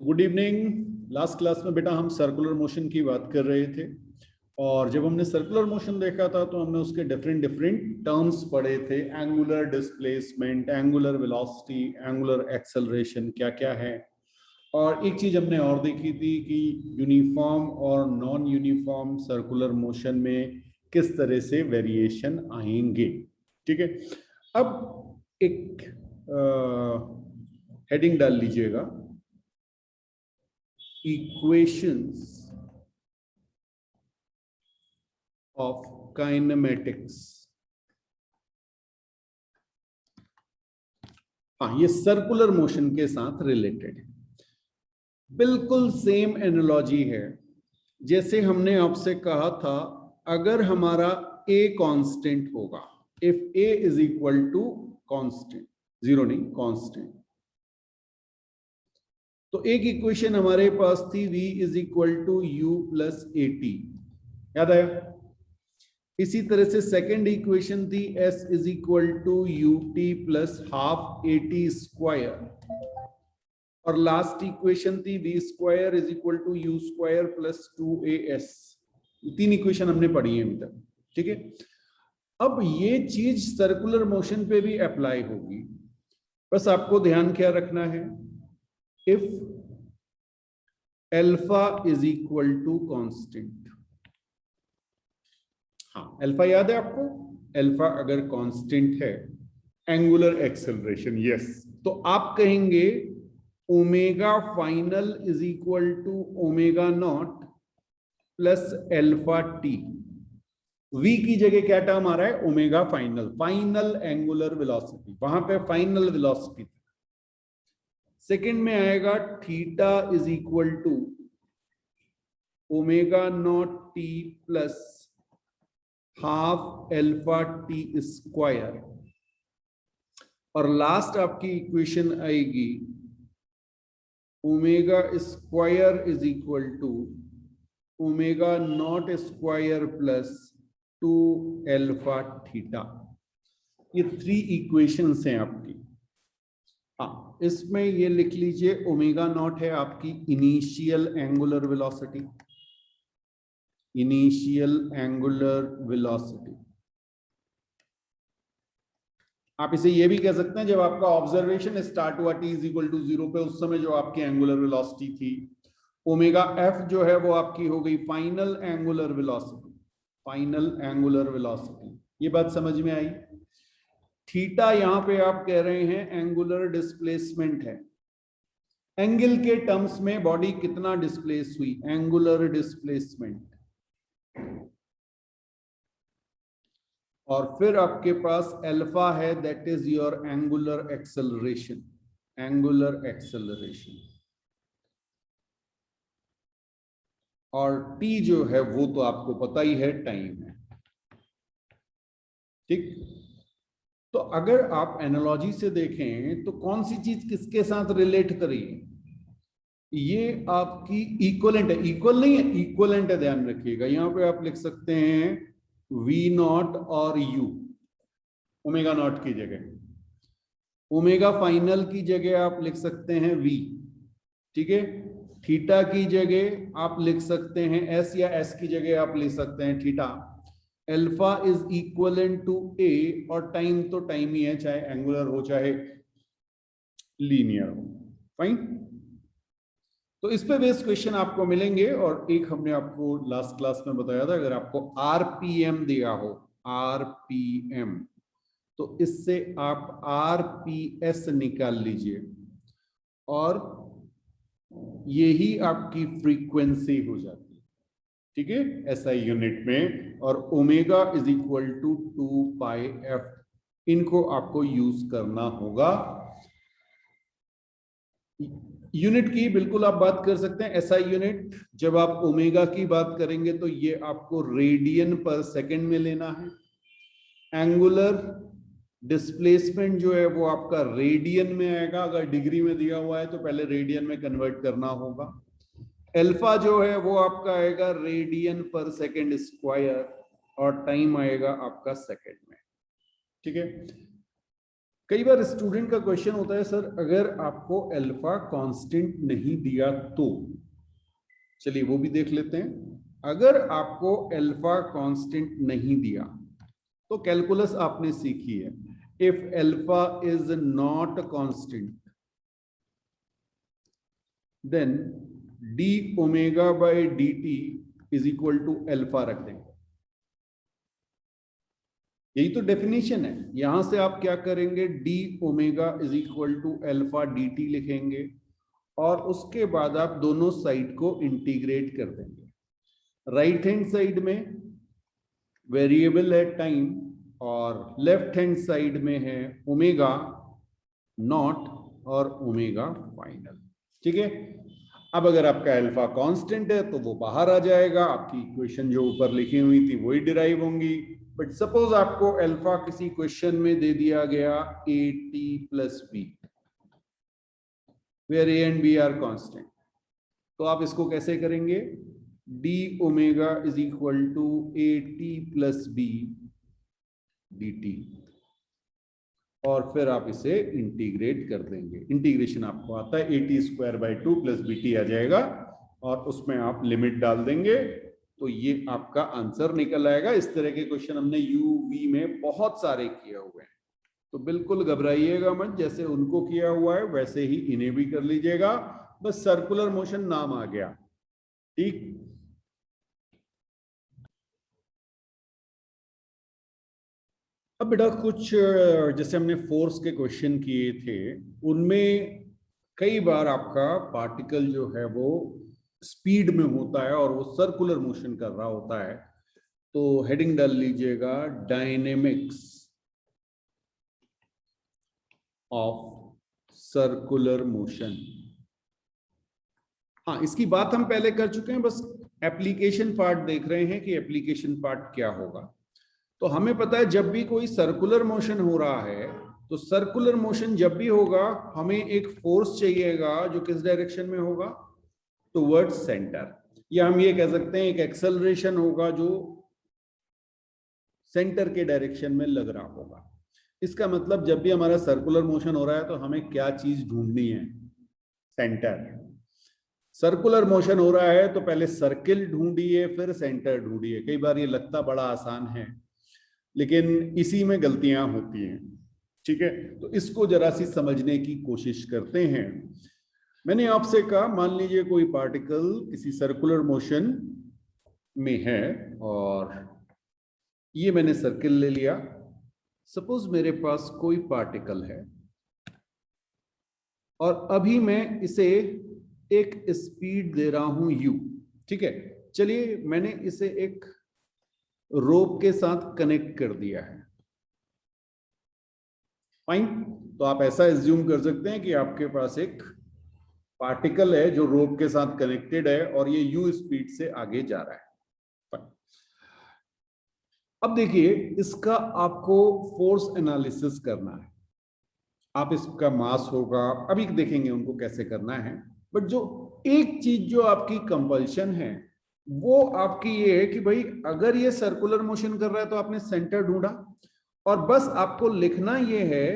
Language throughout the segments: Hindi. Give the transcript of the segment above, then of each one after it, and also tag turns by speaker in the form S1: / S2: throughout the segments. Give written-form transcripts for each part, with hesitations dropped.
S1: Good evening. लास्ट क्लास में बेटा हम सर्कुलर मोशन की बात कर रहे थे और जब हमने सर्कुलर मोशन देखा था तो हमने उसके डिफरेंट डिफरेंट टर्म्स पढ़े थे। Angular displacement, angular velocity, angular acceleration क्या क्या है। और एक चीज हमने और देखी थी कि यूनिफॉर्म और नॉन यूनिफॉर्म सर्कुलर मोशन में किस तरह से वेरिएशन आएंगे। ठीक है, अब एक हेडिंग डाल लीजिएगा, equations of kinematics। हाँ, ये सर्कुलर मोशन के साथ रिलेटेड है। बिल्कुल सेम एनालॉजी है जैसे हमने आपसे कहा था, अगर हमारा a कांस्टेंट होगा, if a is equal to constant, zero नहीं कांस्टेंट, तो एक इक्वेशन हमारे पास थी v is equal to u plus a t, याद आया। इसी तरह से सेकेंड इक्वेशन थी s is equal to u t plus half a t square, और लास्ट इक्वेशन थी v square is equal to u square plus two a s. तीन इक्वेशन हमने पढ़ी है अभी तक। ठीक है, अब ये चीज सर्कुलर मोशन पे भी अप्लाई होगी। बस आपको ध्यान क्या रखना है, if alpha is equal to constant. हाँ, अल्फा याद है आपको, अल्फा अगर कांस्टेंट है, एंगुलर एक्सेलरेशन यस, तो आप कहेंगे omega final is equal to omega naught plus alpha t. v की जगह क्या टर्म आ रहा है, omega final, final angular velocity, वहां पे फाइनल वेलोसिटी। सेकंड में आएगा theta is equal to omega naught t plus half alpha t square, और लास्ट आपकी इक्वेशन आएगी omega square is equal to omega naught square plus two alpha theta. ये थ्री इक्वेशंस हैं आपकी। हाँ, इसमें ये लिख लीजिए, ओमेगा नॉट है आपकी initial angular velocity, initial angular velocity. आप इसे ये भी कह सकते हैं, जब आपका ऑब्जर्वेशन स्टार्ट हुआ t इज इक्वल टू 0 पे, उस समय जो आपकी एंगुलर वेलोसिटी थी, ओमेगा f जो है वो आपकी हो गई final angular velocity, final angular velocity. ये बात समझ में आई। थीटा यहां पे आप कह रहे हैं एंगुलर डिस्प्लेसमेंट है, एंगल के टर्म्स में बॉडी कितना डिस्प्लेस हुई, एंगुलर डिस्प्लेसमेंट। और फिर आपके पास अल्फा है, that is your angular acceleration, angular acceleration. और टी जो है वो तो आपको पता ही है, टाइम है। ठीक, तो अगर आप एनालॉजी से देखें तो कौन सी चीज किसके साथ रिलेट करिए, ये आपकी इक्वलेंट है, इक्वल नहीं है, इक्वलेंट है, ध्यान रखिएगा। यहां पे आप लिख सकते हैं वी नॉट और यू, ओमेगा नॉट की जगह, ओमेगा फाइनल की जगह आप लिख सकते हैं वी। ठीक है, थीटा की जगह आप लिख सकते हैं एस, या एस की जगह आप लिख सकते हैं theta. Alpha is equivalent to a, और टाइम तो टाइम ही है, चाहे एंगुलर हो चाहे लीनियर हो। फाइन, तो इस पे बेस्ड क्वेश्चन आपको मिलेंगे। और एक हमने आपको लास्ट क्लास में बताया था, अगर आपको आरपीएम दिया हो, आरपीएम, तो इससे आप आरपीएस निकाल लीजिए और यही आपकी फ्रीक्वेंसी हो जाती है। ठीक है, एसआई यूनिट में, और omega is equal to 2 pi f, इनको आपको यूज करना होगा। यूनिट की बिल्कुल आप बात कर सकते हैं, एसआई यूनिट। जब आप ओमेगा की बात करेंगे तो ये आपको रेडियन पर सेकंड में लेना है। एंगुलर डिस्प्लेसमेंट जो है वो आपका रेडियन में आएगा, अगर डिग्री में दिया हुआ है तो पहले रेडियन में कन्वर्ट करना होगा। अल्फा जो है वो आपका आएगा रेडियन पर सेकंड स्क्वायर, और टाइम आएगा आपका सेकंड में। ठीक है, कई बार स्टूडेंट का क्वेश्चन होता है सर अगर आपको अल्फा कांस्टेंट नहीं दिया तो, चलिए वो भी देख लेते हैं। अगर आपको अल्फा कांस्टेंट नहीं दिया तो कैलकुलस आपने सीखी है, if alpha is not constant then d omega by d t is equal to alpha रख देंगे। यही तो डेफिनेशन है। यहां से आप क्या करेंगे, d omega is equal to alpha d t लिखेंगे और उसके बाद आप दोनों साइड को इंटीग्रेट कर देंगे। राइट हैंड साइड में वेरिएबल है टाइम और लेफ्ट हैंड साइड में है ओमेगा नॉट और ओमेगा फाइनल। ठीक है, अब अगर आपका अल्फा कांस्टेंट है तो वो बाहर आ जाएगा, आपकी इक्वेशन जो ऊपर लिखी हुई थी वही डिराइव होंगी। बट सपोज आपको अल्फा किसी क्वेश्चन में दे दिया गया a t plus b, where a and b are constant, तो आप इसको कैसे करेंगे, d omega is equal to a t plus b d t, और फिर आप इसे इंटीग्रेट कर देंगे। इंटीग्रेशन आपको आता है a t square by two plus b t आ जाएगा और उसमें आप लिमिट डाल देंगे तो ये आपका आंसर निकल आएगा। इस तरह के क्वेश्चन हमने यूवी में बहुत सारे किए हुए हैं, तो बिल्कुल घबराइएगा मत, जैसे उनको किया हुआ है वैसे ही इन्हें भी कर लीजिएगा, बस सर्कुलर मोशन नाम आ गया। ठीक, अब बेटा कुछ जैसे हमने फोर्स के क्वेश्चन किए थे उनमें कई बार आपका पार्टिकल जो है वो स्पीड में होता है और वो सर्कुलर मोशन कर रहा होता है, तो हेडिंग डाल लीजिएगा डायनेमिक्स ऑफ सर्कुलर मोशन। हाँ, इसकी बात हम पहले कर चुके हैं, बस एप्लीकेशन पार्ट देख रहे हैं कि एप्लीकेशन पार्ट क्या होगा। तो हमें पता है जब भी कोई सर्कुलर मोशन हो रहा है तो सर्कुलर मोशन जब भी होगा हमें एक फोर्स चाहिएगा जो किस डायरेक्शन में होगा, टुवर्ड्स सेंटर, या हम ये कह सकते हैं एक एक्सेलरेशन होगा जो सेंटर के डायरेक्शन में लग रहा होगा। इसका मतलब जब भी हमारा सर्कुलर मोशन हो रहा है तो हमें क्या चीज ढूंढनी है, सेंटर। सर्कुलर मोशन हो रहा है तो पहले सर्किल ढूंढिए फिर सेंटर ढूंढिए। कई बार ये लगता बड़ा आसान है लेकिन इसी में गलतियां होती हैं। ठीक है, तो इसको जरा सी समझने की कोशिश करते हैं। मैंने आपसे कहा मान लीजिए कोई पार्टिकल किसी सर्कुलर मोशन में है और ये मैंने सर्किल ले लिया। सपोज मेरे पास कोई पार्टिकल है और अभी मैं इसे एक स्पीड दे रहा हूं u। ठीक है, चलिए मैंने इसे एक रोप के साथ कनेक्ट कर दिया है। फाइन, तो आप ऐसा एज्यूम कर सकते हैं कि आपके पास एक पार्टिकल है जो रोप के साथ कनेक्टेड है और ये u स्पीड से आगे जा रहा है। फाइन, अब देखिए इसका आपको फोर्स एनालिसिस करना है। आप इसका मास होगा, अभी देखेंगे उनको कैसे करना है, बट जो एक चीज जो आपकी कंपल्शन है वो आपकी ये है कि भाई अगर ये सर्कुलर मोशन कर रहा है तो आपने सेंटर ढूंढा और बस आपको लिखना ये है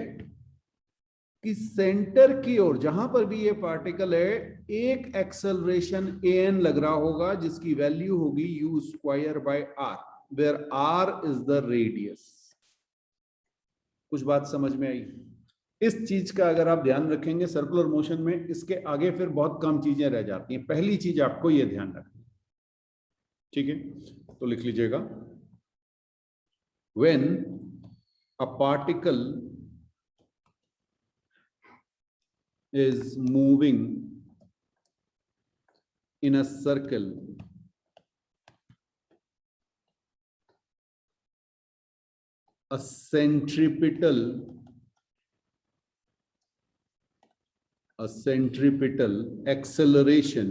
S1: कि सेंटर की ओर जहां पर भी ये पार्टिकल है एक एक्सेलरेशन an लग रहा होगा जिसकी वैल्यू होगी u square by r, where r is the radius. कुछ बात समझ में आई? इस चीज का अगर आप ध्यान रखेंगे सर्कुलर मोशन में, इसके आगे फिर बहुत कम चीजें रह जाती हैं। पहली चीज आपको ये ध्यान रखना। ठीक है, तो लिख लीजिएगा, when a particle is moving in a circle, a centripetal acceleration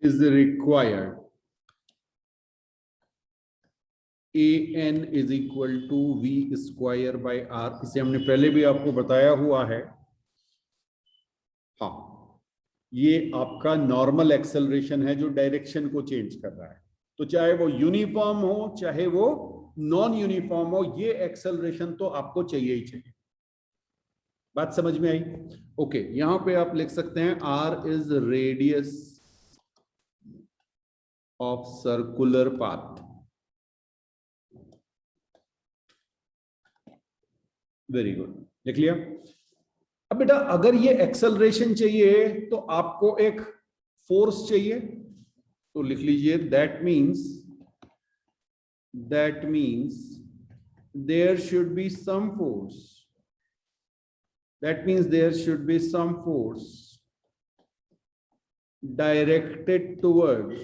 S1: is required. an is equal to v square by r, इसे हमने पहले भी आपको बताया हुआ है। हाँ, ये आपका नॉर्मल एक्सेलरेशन है जो डायरेक्शन को चेंज कर रहा है, तो चाहे वो यूनिफॉर्म हो चाहे वो नॉन यूनिफॉर्म हो, ये एक्सेलरेशन तो आपको चाहिए ही चाहिए। बात समझ में आई? ओके, यहां पे आप लिख सकते हैं r is radius of circular path. Very good, लिख लिया। अब बेटा अगर ये एक्सेलरेशन चाहिए तो आपको एक फोर्स चाहिए, तो लिख लीजिए that means there should be some force, that means there should be some force directed towards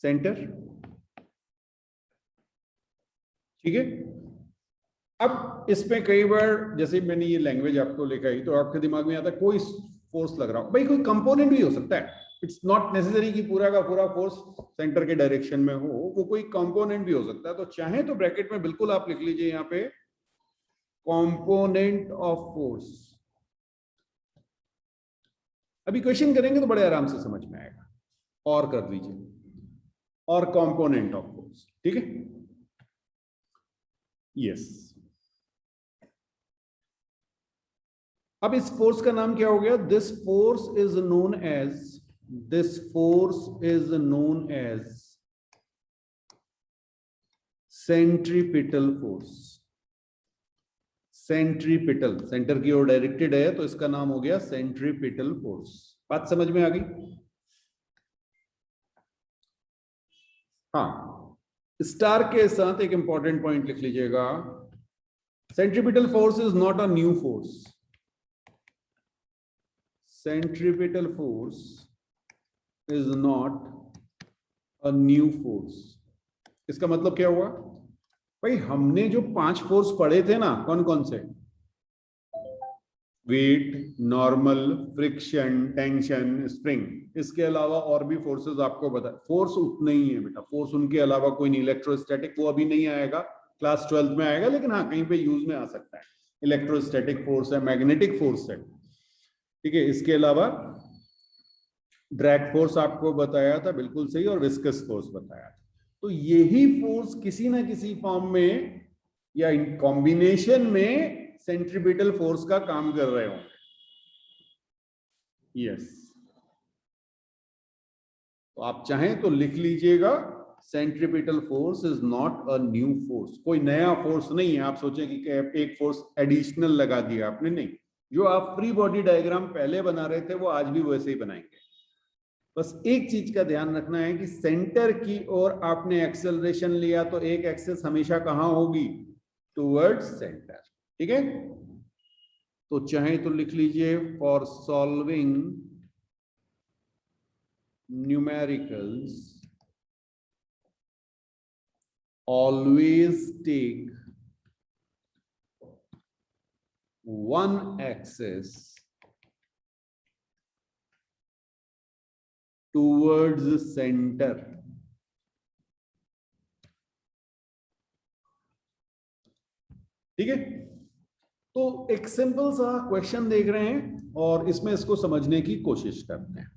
S1: center। ठीक है। अब इसमें कई बार जैसे मैंने ये लैंग्वेज आपको लिखाई तो आपके दिमाग में आता है कोई फोर्स लग रहा हो, भाई कोई कंपोनेंट भी हो सकता है, इट्स नॉट नेसेसरी कि पूरा का पूरा फोर्स सेंटर के डायरेक्शन में हो, वो कोई कंपोनेंट भी हो सकता है। तो चाहे तो ब्रैकेट में बिल्कुल आप लिख लीजिए यहाँ पे कंपोनेंट ऑफ फोर्स। अभी क्वेश्चन करेंगे तो बड़े आराम से समझ में आएगा, और कर दीजिए और कंपोनेंट ऑफ फोर्स। ठीक है, यस। अब इस फोर्स का नाम क्या हो गया? This force is known as centripetal force. Centripetal, centre की ओर डायरेक्टेड है तो इसका नाम हो गया सेंट्रीपिटल फोर्स। बात समझ में आ गई? हाँ, स्टार के साथ एक इंपॉर्टेंट पॉइंट लिख लीजिएगा, centripetal force is not a new force. Centripetal force is not a new force. इसका मतलब क्या हुआ? भाई हमने जो 5 फोर्स पढ़े थे ना, कौन कौन से? Weight, normal, friction, tension, spring. इसके अलावा और भी फोर्सेस आपको बता, फोर्स उतने ही है बेटा, फोर्स उनके अलावा कोई नहीं। इलेक्ट्रोस्टैटिक वो अभी नहीं आएगा, क्लास 12th में आएगा, लेकिन हाँ कहीं पे यूज में आ सकता है। इलेक्ट्रोस्टैटिक फोर्स है, मैग्नेटिक फोर्स है, ठीक है। इसके अलावा ड्रैग फोर्स आपको बताया था, बिल्कुल सही, और विस्कस फोर्स बताया था। तो यही फोर्स किसी ना किसी फॉर्म में या इन कॉम्बिनेशन में सेंट्रीपिटल फोर्स का काम कर रहे होंगे। यस, तो आप चाहें तो लिख लीजिएगा centripetal force is not a new force. कोई नया फोर्स नहीं है। आप सोचें कि एक फोर्स एडिशनल लगा दिया आपने, नहीं। जो आप फ्री बॉडी डायग्राम पहले बना रहे थे वो आज भी वैसे ही बनाएंगे। बस एक चीज का ध्यान रखना है कि सेंटर की ओर आपने एक्सेलरेशन लिया तो एक एक्सेस हमेशा कहां होगी? Towards centre. ठीक है, तो चाहे तो लिख लीजिए for solving numericals always take one axis towards the center। ठीक है, तो एक सिंपल सा क्वेश्चन देख रहे हैं और इसमें इसको समझने की कोशिश करते हैं।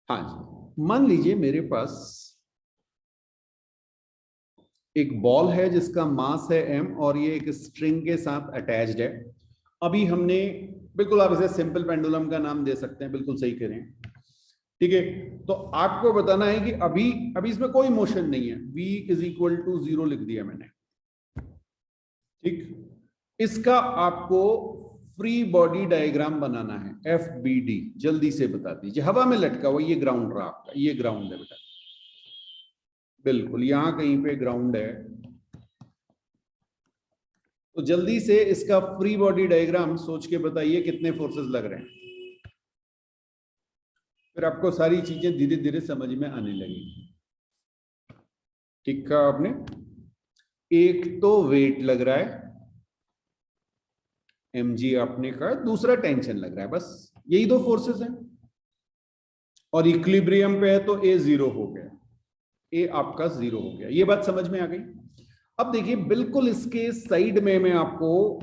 S1: हाँ जी, मान लीजिए मेरे पास एक बॉल है जिसका मास है m और ये एक स्ट्रिंग के साथ अटैच्ड है। अभी हमने, बिल्कुल आप इसे सिंपल पेंडुलम का नाम दे सकते हैं, बिल्कुल सही करें। ठीक है, तो आपको बताना है कि अभी इसमें कोई मोशन नहीं है, v इज इक्वल टू 0 लिख दिया मैंने। ठीक, इसका आपको फ्री बॉडी डायग्राम बनाना है, FBD। जल्दी से बता दीजिए। हवा में लटका हुआ ये ग्राउंड रहा आपका, ये ग्राउंड है बेटा, बिल्कुल यहां कहीं पे ग्राउंड है। तो जल्दी से इसका फ्री बॉडी डायग्राम सोच के बताइए कितने फोर्सेस लग रहे हैं। फिर आपको सारी चीजें धीरे धीरे समझ में आने लगेगी। ठीक कहा आपने। एक तो वेट लग रहा है mg आपने कहा, दूसरा टेंशन लग रहा है, बस यही 2 फोर्सेस हैं। और इक्विलिब्रियम पे है तो a 0 हो गया, a आपका 0 हो गया। ये बात समझ में आ गई। अब देखिए बिल्कुल इसके साइड में मैं आपको,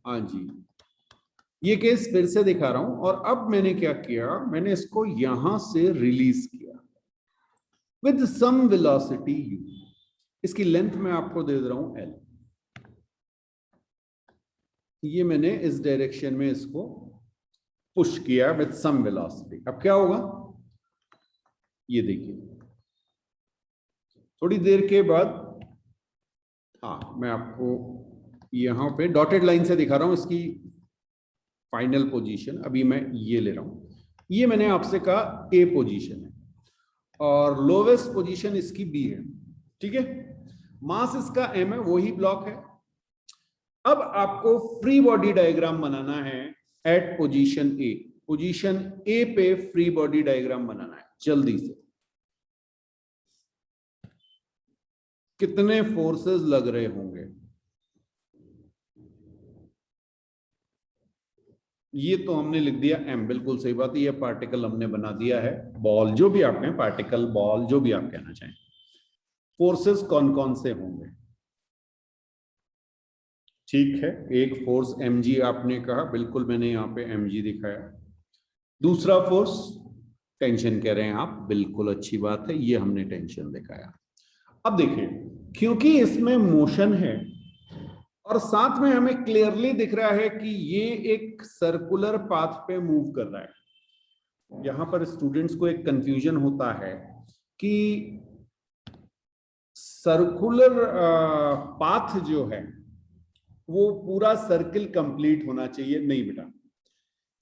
S1: हाँ जी, ये केस फिर से दिखा रहा हूं, और अब मैंने क्या किया, मैंने इसको यहां से रिलीज किया विद सम वेलोसिटी u। इसकी लेंथ मैं आपको दे रहा हूं l। ये मैंने इस डायरेक्शन में इसको पुश किया विद सम वेलोसिटी। अब क्या होगा, ये देखिए थोड़ी देर के बाद, हाँ मैं आपको यहां पे डॉटेड लाइन से दिखा रहा हूं इसकी फाइनल पोजीशन। अभी मैं ये ले रहा हूं, ये मैंने आपसे कहा ए पोजीशन है और लोवेस्ट पोजीशन इसकी बी है, ठीक है। मास इसका m है, वही ब्लॉक है। अब आपको फ्री बॉडी डायग्राम बनाना है eight position A. Position A पे फ्री बॉडी डायग्राम बनाना है जल्दी से। कितने फोर्सेस लग रहे होंगे, ये तो हमने लिख दिया m, बिल्कुल सही बात है। ये पार्टिकल हमने बना दिया है, बॉल जो भी आप कहें, पार्टिकल बॉल जो भी आप कहना चाहें। फोर्सेस कौन कौन से होंगे, ठीक है। एक फोर्स mg आपने कहा, बिल्कुल मैंने यहाँ पे mg दिखाया। दूसरा फोर्स टेंशन कह रहे हैं आप, बिल्कुल अच्छी बात है, ये हमने टेंशन दिखाया। अब देखिए, क्योंकि इसमें मोशन है और साथ में हमें क्लियरली दिख रहा है कि ये एक सर्कुलर पाथ पे मूव कर रहा है। यहां पर स्टूडेंट्स को एक कंफ्यूजन होता है कि सर्कुलर पाथ जो है वो पूरा सर्किल कंप्लीट होना चाहिए। नहीं बेटा,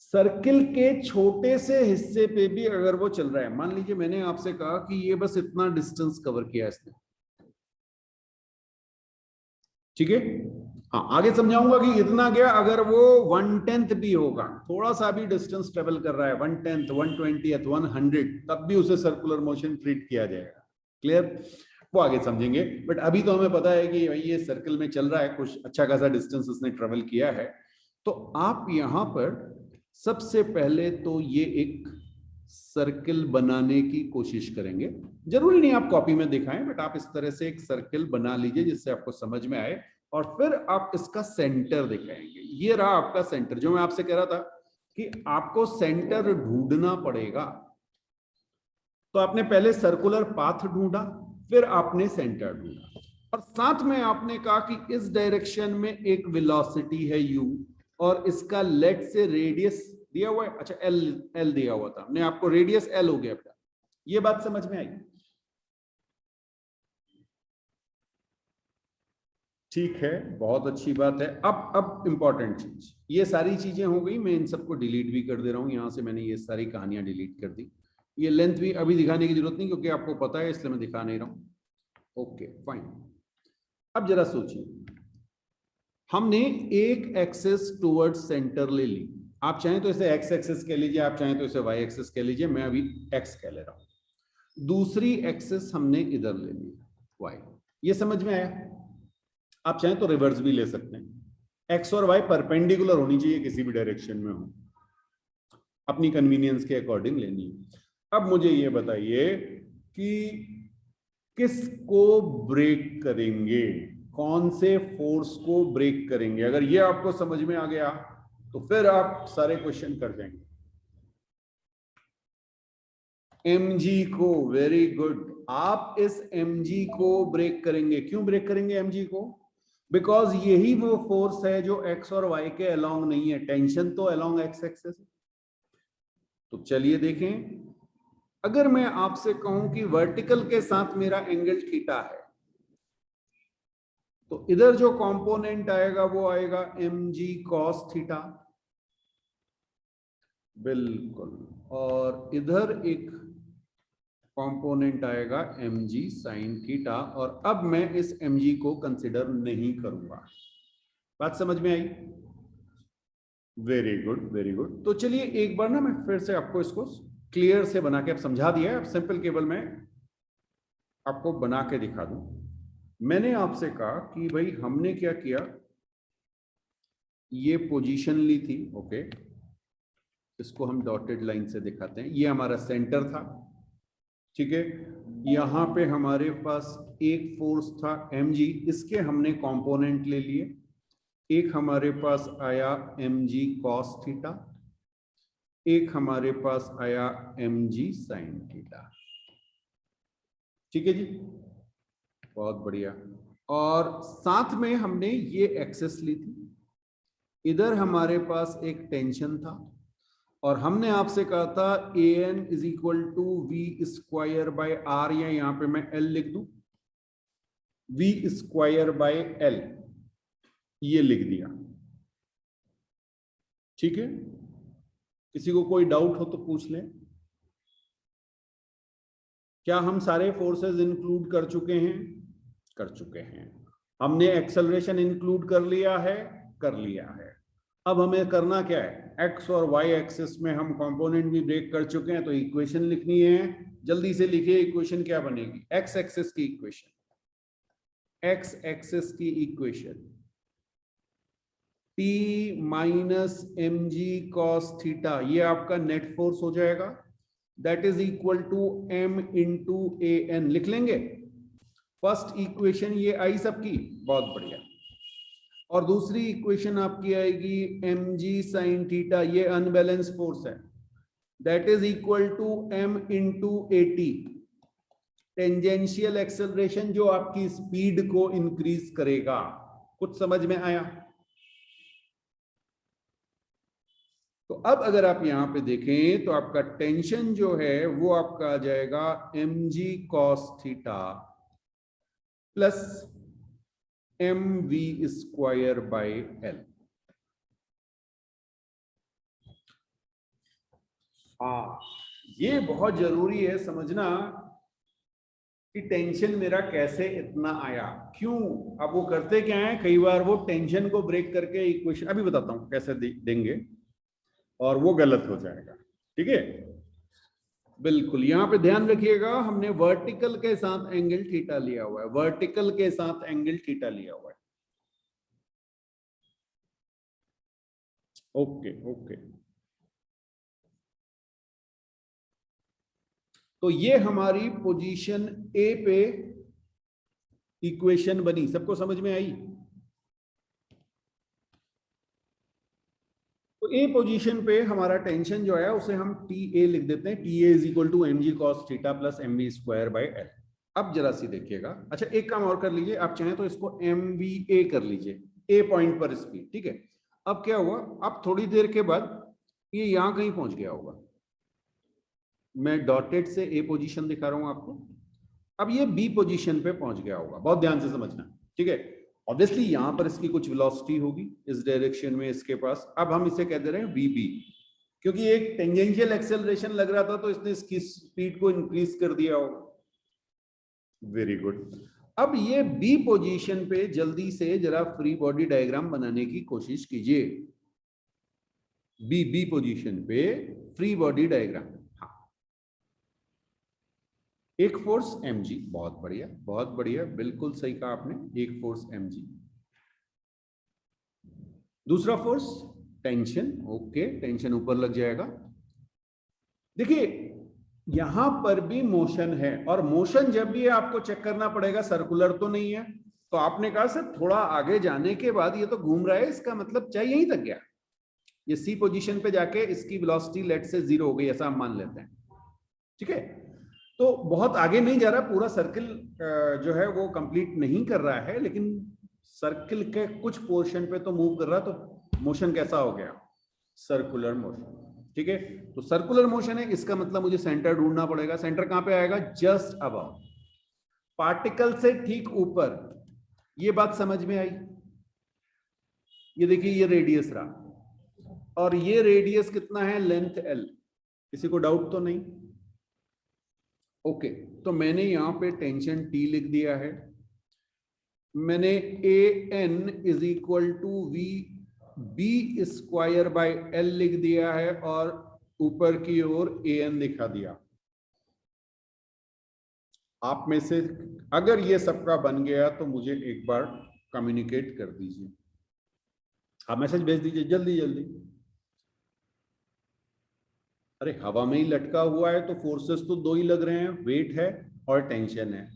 S1: सर्किल के छोटे से हिस्से पे भी अगर वो चल रहा है, मान लीजिए मैंने आपसे कहा कि ये बस इतना डिस्टेंस कवर किया इसने, ठीक है। हाँ, आगे समझाऊंगा कि इतना गया, अगर वो 1/10 भी होगा, थोड़ा सा भी डिस्टेंस ट्रेवल कर रहा है, 1/10, 1/20, 100, तब भी उसे सर्कुलर मोशन ट्रीट किया जाएगा। क्लियर, वो आगे समझेंगे। बट अभी तो हमें पता है कि भाई ये सर्कल में चल रहा है, कुछ अच्छा खासा डिस्टेंस उसने ट्रेवल किया है। तो आप यहां पर सबसे पहले तो ये एक सर्किल बनाने की कोशिश करेंगे। जरूरी नहीं आप कॉपी में दिखाएं, बट आप इस तरह से एक सर्किल बना लीजिए जिससे आपको समझ में आए, और फिर आप इसका सेंटर दिखाएंगे। ये रहा आपका सेंटर, जो मैं आपसे कह रहा था कि आपको सेंटर ढूंढना पड़ेगा। तो आपने पहले सर्कुलर पाथ ढूंढा, फिर आपने सेंटर ढूंढा, और साथ में आपने कहा कि इस डायरेक्शन में एक वेलोसिटी है u, और इसका लेट से रेडियस दिया हुआ है। अच्छा, एल दिया हुआ था, हमने आपको रेडियस एल हो गया बेटा। ये बात समझ में आई, ठीक है, बहुत अच्छी बात है। अब इंपॉर्टेंट चीज, ये सारी चीजें हो गई, मैं इन सबको डिलीट भी कर दे रहा हूं यहां से। मैंने ये सारी कहानियां डिलीट कर दी। ये लेंथ भी अभी दिखाने की जरूरत नहीं, क्योंकि आपको पता है, इसलिए मैं दिखा नहीं रहा हूं। Okay fine. अब जरा सोचिए, हमने एक एक्सेस टुवर्ड्स सेंटर ले ली। आप चाहें तो इसे एक्स एक्सेस कह लीजिए, आप चाहें तो इसे वाई एक्सेस कह लीजिए, मैं अभी एक्स कह ले रहा हूं। दूसरी एक्सेस हमने इधर ले ली, वाई। ये समझ में आया? आप चाहें तो रिवर्स भी ले सकते हैं। एक्स और वाई परपेंडिकुलर होनी चाहिए, किसी भी डायरेक्शन में हो, अपनी कन्वीनियंस के अकॉर्डिंग लेनी है। अब मुझे ये बताइए कि किसको ब्रेक करेंगे, कौन से फोर्स को ब्रेक करेंगे। अगर ये आपको समझ में आ गया तो फिर आप सारे क्वेश्चन कर जाएंगे। mg को, वेरी गुड, आप इस mg को ब्रेक करेंगे। क्यों ब्रेक करेंगे mg को? बिकॉज यही वो फोर्स है जो x और y के अलोंग नहीं है। टेंशन तो अलोंग x एक्सेस है। तो चलिए देखें, अगर मैं आपसे कहूं कि वर्टिकल के साथ मेरा एंगल थीटा है, तो इधर जो कंपोनेंट आएगा वो आएगा mg cos थीटा, बिल्कुल, और इधर एक कंपोनेंट आएगा mg sin थीटा। और अब मैं इस mg को कंसिडर नहीं करूंगा। बात समझ में आई? Very good, very good. तो चलिए एक बार ना मैं फिर से आपको इसको क्लियर से बना के, अब समझा दिया है, अब सिंपल केवल मैं आपको बना के दिखा दूं। मैंने आपसे कहा कि भाई हमने क्या किया, ये पोजीशन ली थी, ओके, इसको हम डॉटेड लाइन से दिखाते हैं। ये हमारा सेंटर था, ठीक है। यहां पे हमारे पास एक फोर्स था mg, इसके हमने कंपोनेंट ले लिए। एक हमारे पास आया mg cos थीटा, एक हमारे पास आया mg sin थीटा। ठीक है जी, बहुत बढ़िया। और साथ में हमने ये एक्सेस ली थी, इधर हमारे पास एक टेंशन था और हमने आपसे कहा था a n is equal to v square by r, या यहां पे मैं एल लिख दूं, वी स्क्वायर बाय एल, ये लिख दिया। ठीक है, किसी को कोई डाउट हो तो पूछ लें। क्या हम सारे फोर्सेस इंक्लूड कर चुके हैं? कर चुके हैं। हमने एक्सेलरेशन इंक्लूड कर लिया है, कर लिया है। अब हमें करना क्या है, एक्स और वाई एक्सिस में हम कंपोनेंट भी ब्रेक कर चुके हैं, तो इक्वेशन लिखनी है। जल्दी से लिखिए, इक्वेशन क्या बनेगी? एक्स एक्सिस की इक्वेशन, एक्स एक्सिस की equation T minus m g cos theta, ये आपका नेट फोर्स हो जाएगा, that is equal to m into a n. लिख लेंगे फर्स्ट इक्वेशन, ये आई सबकी, बहुत बढ़िया। और दूसरी इक्वेशन आपकी आएगी mg sin थीटा, ये अनबैलेंस फोर्स है, that is equal to m into a t, tangential acceleration जो आपकी स्पीड को इंक्रीज करेगा। कुछ समझ में आया? तो अब अगर आप यहां पे देखें तो आपका टेंशन जो है वो आपका आ जाएगा mg cos theta plus mv square by l. हाँ, ये बहुत जरूरी है समझना कि टेंशन मेरा कैसे इतना आया, क्यों। अब वो करते क्या है, कई बार वो टेंशन को ब्रेक करके इक्वेशन, अभी बताता हूं कैसे देंगे, और वो गलत हो जाएगा। ठीक है, बिल्कुल। यहां पे ध्यान रखिएगा, हमने वर्टिकल के साथ एंगल थीटा लिया हुआ है, वर्टिकल के साथ एंगल थीटा लिया हुआ है। ओके ओके, तो ये हमारी पोजीशन ए पे इक्वेशन बनी, सबको समझ में आई? तो ए पोजीशन पे हमारा टेंशन जो है उसे हम टी ए लिख देते हैं, t a is equal to m g cos theta plus m v square by l. अब जरा सी देखिएगा, अच्छा एक काम और कर लीजिए, आप चाहें तो इसको एम वी ए कर लीजिए, ए पॉइंट पर स्पीड। ठीक है, अब क्या हुआ, अब थोड़ी देर के बाद ये यहां कहीं पहुंच गया होगा, मैं डॉटेड से ए पोजीशन दिखा रहा हूं आपको, अब ये बी पोजीशन पे पहुंच गया होगा, बहुत ध्यान से समझना। ठीक है, ऑब्वियसली यहां पर इसकी कुछ वेलोसिटी होगी इस डायरेक्शन में इसके पास, अब हम इसे कह दे रहे हैं वीबी, क्योंकि एक टेंजेंशियल एक्सेलरेशन लग रहा था तो इसने इसकी स्पीड को इंक्रीज कर दिया होगा। Very good. अब ये बी पोजीशन पे जल्दी से जरा फ्री बॉडी डायग्राम बनाने की कोशिश कीजिए, बी पोजीशन पे फ्री बॉडी डायग्राम। एक फोर्स mg, बहुत बढ़िया बहुत बढ़िया, बिल्कुल सही कहा आपने, एक फोर्स mg। दूसरा फोर्स टेंशन, ओके, टेंशन ऊपर लग जाएगा। देखिए यहां पर भी मोशन है, और मोशन जब भी आपको चेक करना पड़ेगा, सर्कुलर तो नहीं है, तो आपने कहा सर थोड़ा आगे जाने के बाद ये तो घूम रहा है, इसका मतलब चाहे यहीं तक गया, ये सी पोजीशन पे जाके इसकी वेलोसिटी लेट से 0 हो गई, ऐसा हम मान लेते हैं। ठीक है, तो बहुत आगे नहीं जा रहा, पूरा सर्किल जो है वो कंप्लीट नहीं कर रहा है, लेकिन सर्किल के कुछ पोर्शन पे तो मूव कर रहा, तो मोशन कैसा हो गया, सर्कुलर मोशन। ठीक है, तो सर्कुलर मोशन है, इसका मतलब मुझे सेंटर ढूंढना पड़ेगा। सेंटर कहां पे आएगा, जस्ट अबव, पार्टिकल से ठीक ऊपर। ये बात समझ में आई? ये देखिए, ये रेडियस रहा, और ये रेडियस कितना है, लेंथ एल। किसी को डाउट तो नहीं? ओके, तो मैंने यहां पे टेंशन टी लिख दिया है, मैंने a n is equal to v b square by l लिख दिया है, और ऊपर की ओर ए एन दिखा दिया। आप में से अगर ये सबका बन गया तो मुझे एक बार कम्युनिकेट कर दीजिए, आप मैसेज भेज दीजिए जल्दी जल्दी। अरे हवा में ही लटका हुआ है तो फोर्सेस तो दो ही लग रहे हैं, वेट है और टेंशन है।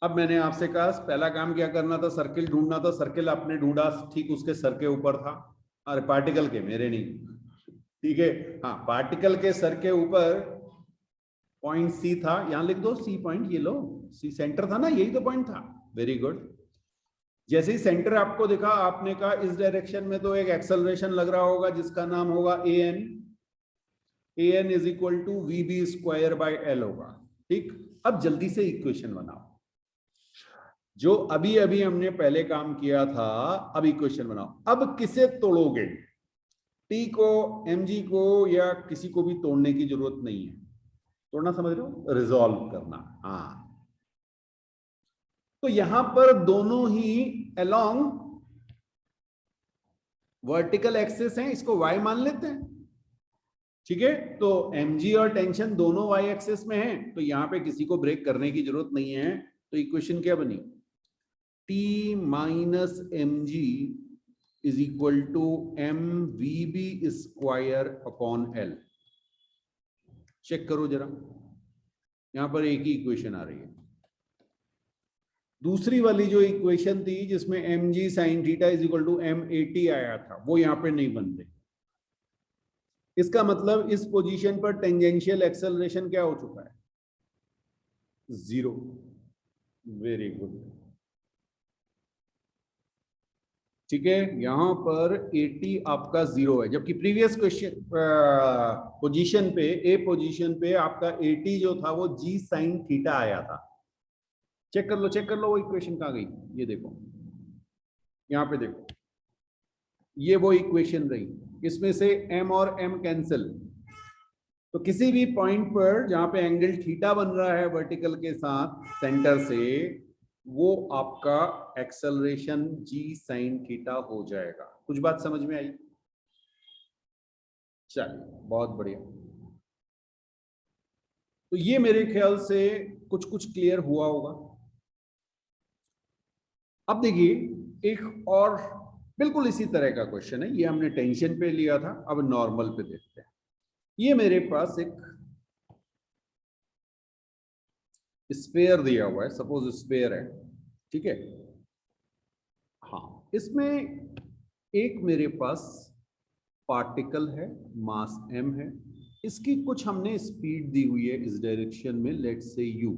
S1: अब मैंने आपसे कहा पहला काम क्या करना था, सर्किल ढूंढना था। सर्किल आपने ढूंढा, ठीक उसके सर के ऊपर था। अरे पार्टिकल के, मेरे नहीं, ठीक है। हाँ, पार्टिकल के सर के ऊपर पॉइंट सी था, यहां लिख दो सी पॉइंट, ये लो, सी सेंटर था ना, यही तो पॉइंट था। Very good. जैसे ही सेंटर आपको दिखा, आपने कहा इस डायरेक्शन में तो एक एक्सेलरेशन लग रहा होगा जिसका नाम होगा a n is equal to v b square by l होगा। ठीक, अब जल्दी से इक्वेशन बनाओ। जो अभी अभी हमने पहले काम किया था, अब इक्वेशन बनाओ। अब किसे तोड़ोगे, टी को, एम जी को, या किसी को भी तोड़ने की जरूरत नहीं है। तोड़ना समझ रहे हो, रिजॉल्व करना। हाँ, तो यहां पर दोनों ही अलोंग वर्टिकल एक्सिस हैं, इसको y मान लेते हैं। ठीक है, तो mg और टेंशन दोनों y एक्सिस में है, तो यहां पे किसी को ब्रेक करने की जरूरत नहीं है। तो इक्वेशन क्या बनी, t minus m g is equal to m v b square upon l. Check करो जरा, यहां पर एक ही इक्वेशन आ रही है। दूसरी वाली जो इक्वेशन थी जिसमें m g sine theta is equal to m a t आया था, वो यहां पे नहीं बन रही। इसका मतलब इस पोजीशन पर टेंजेंशियल एक्सेलरेशन क्या हो चुका है, 0। Very good. ठीक है, यहां पर 80 आपका 0 है, जबकि प्रीवियस क्वेश्चन पोजीशन पे, ए पोजीशन पे आपका 80 जो था वो जी साइन थीटा आया था। चेक कर लो, चेक कर लो, वो इक्वेशन कहां गई, ये देखो, यहां पे देखो, ये वो इक्वेशन रही। इसमें से m और m कैंसिल, तो किसी भी पॉइंट पर जहां पे एंगल थीटा बन रहा है वर्टिकल के साथ सेंटर से, वो आपका एक्सेलरेशन g साइन थीटा हो जाएगा। कुछ बात समझ में आई, चलिए बहुत बढ़िया। तो ये मेरे ख्याल से कुछ कुछ क्लियर हुआ होगा। अब देखिए एक और बिल्कुल इसी तरह का क्वेश्चन है, ये हमने टेंशन पे लिया था, अब नॉर्मल पे देखते हैं। ये मेरे पास एक स्फेयर दिया हुआ है, सपोज स्फेयर है, ठीक है। हाँ, इसमें एक मेरे पास पार्टिकल है, मास m है, इसकी कुछ हमने स्पीड दी हुई है इस डायरेक्शन में, लेट्स से u।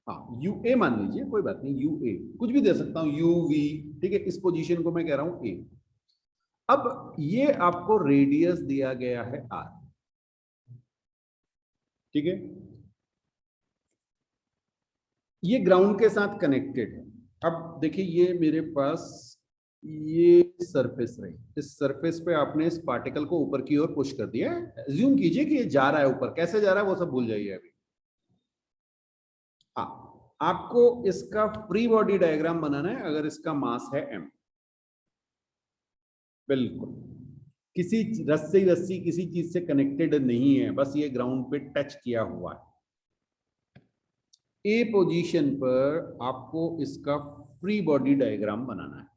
S1: हाँ, यू ए मान लीजिए, कोई बात नहीं, यू ए कुछ भी दे सकता हूं, यू वी, ठीक है। इस पोजीशन को मैं कह रहा हूं ए। अब ये आपको रेडियस दिया गया है r, ठीक है। ये ग्राउंड के साथ कनेक्टेड है। अब देखिए, ये मेरे पास ये सरफेस रही, इस सरफेस पे आपने इस पार्टिकल को ऊपर की ओर पुश कर दिया है। अज्यूम कीजिए कि ये जा रहा है ऊपर, कैसे जा रहा है वो सब भूल जाइए अभी। हाँ, आपको इसका फ्री बॉडी डायग्राम बनाना है अगर इसका मास है m। बिल्कुल, किसी रस्सी रस्सी किसी चीज से कनेक्टेड नहीं है, बस ये ग्राउंड पे टच किया हुआ है। ए पोजीशन पर आपको इसका फ्री बॉडी डायग्राम बनाना है,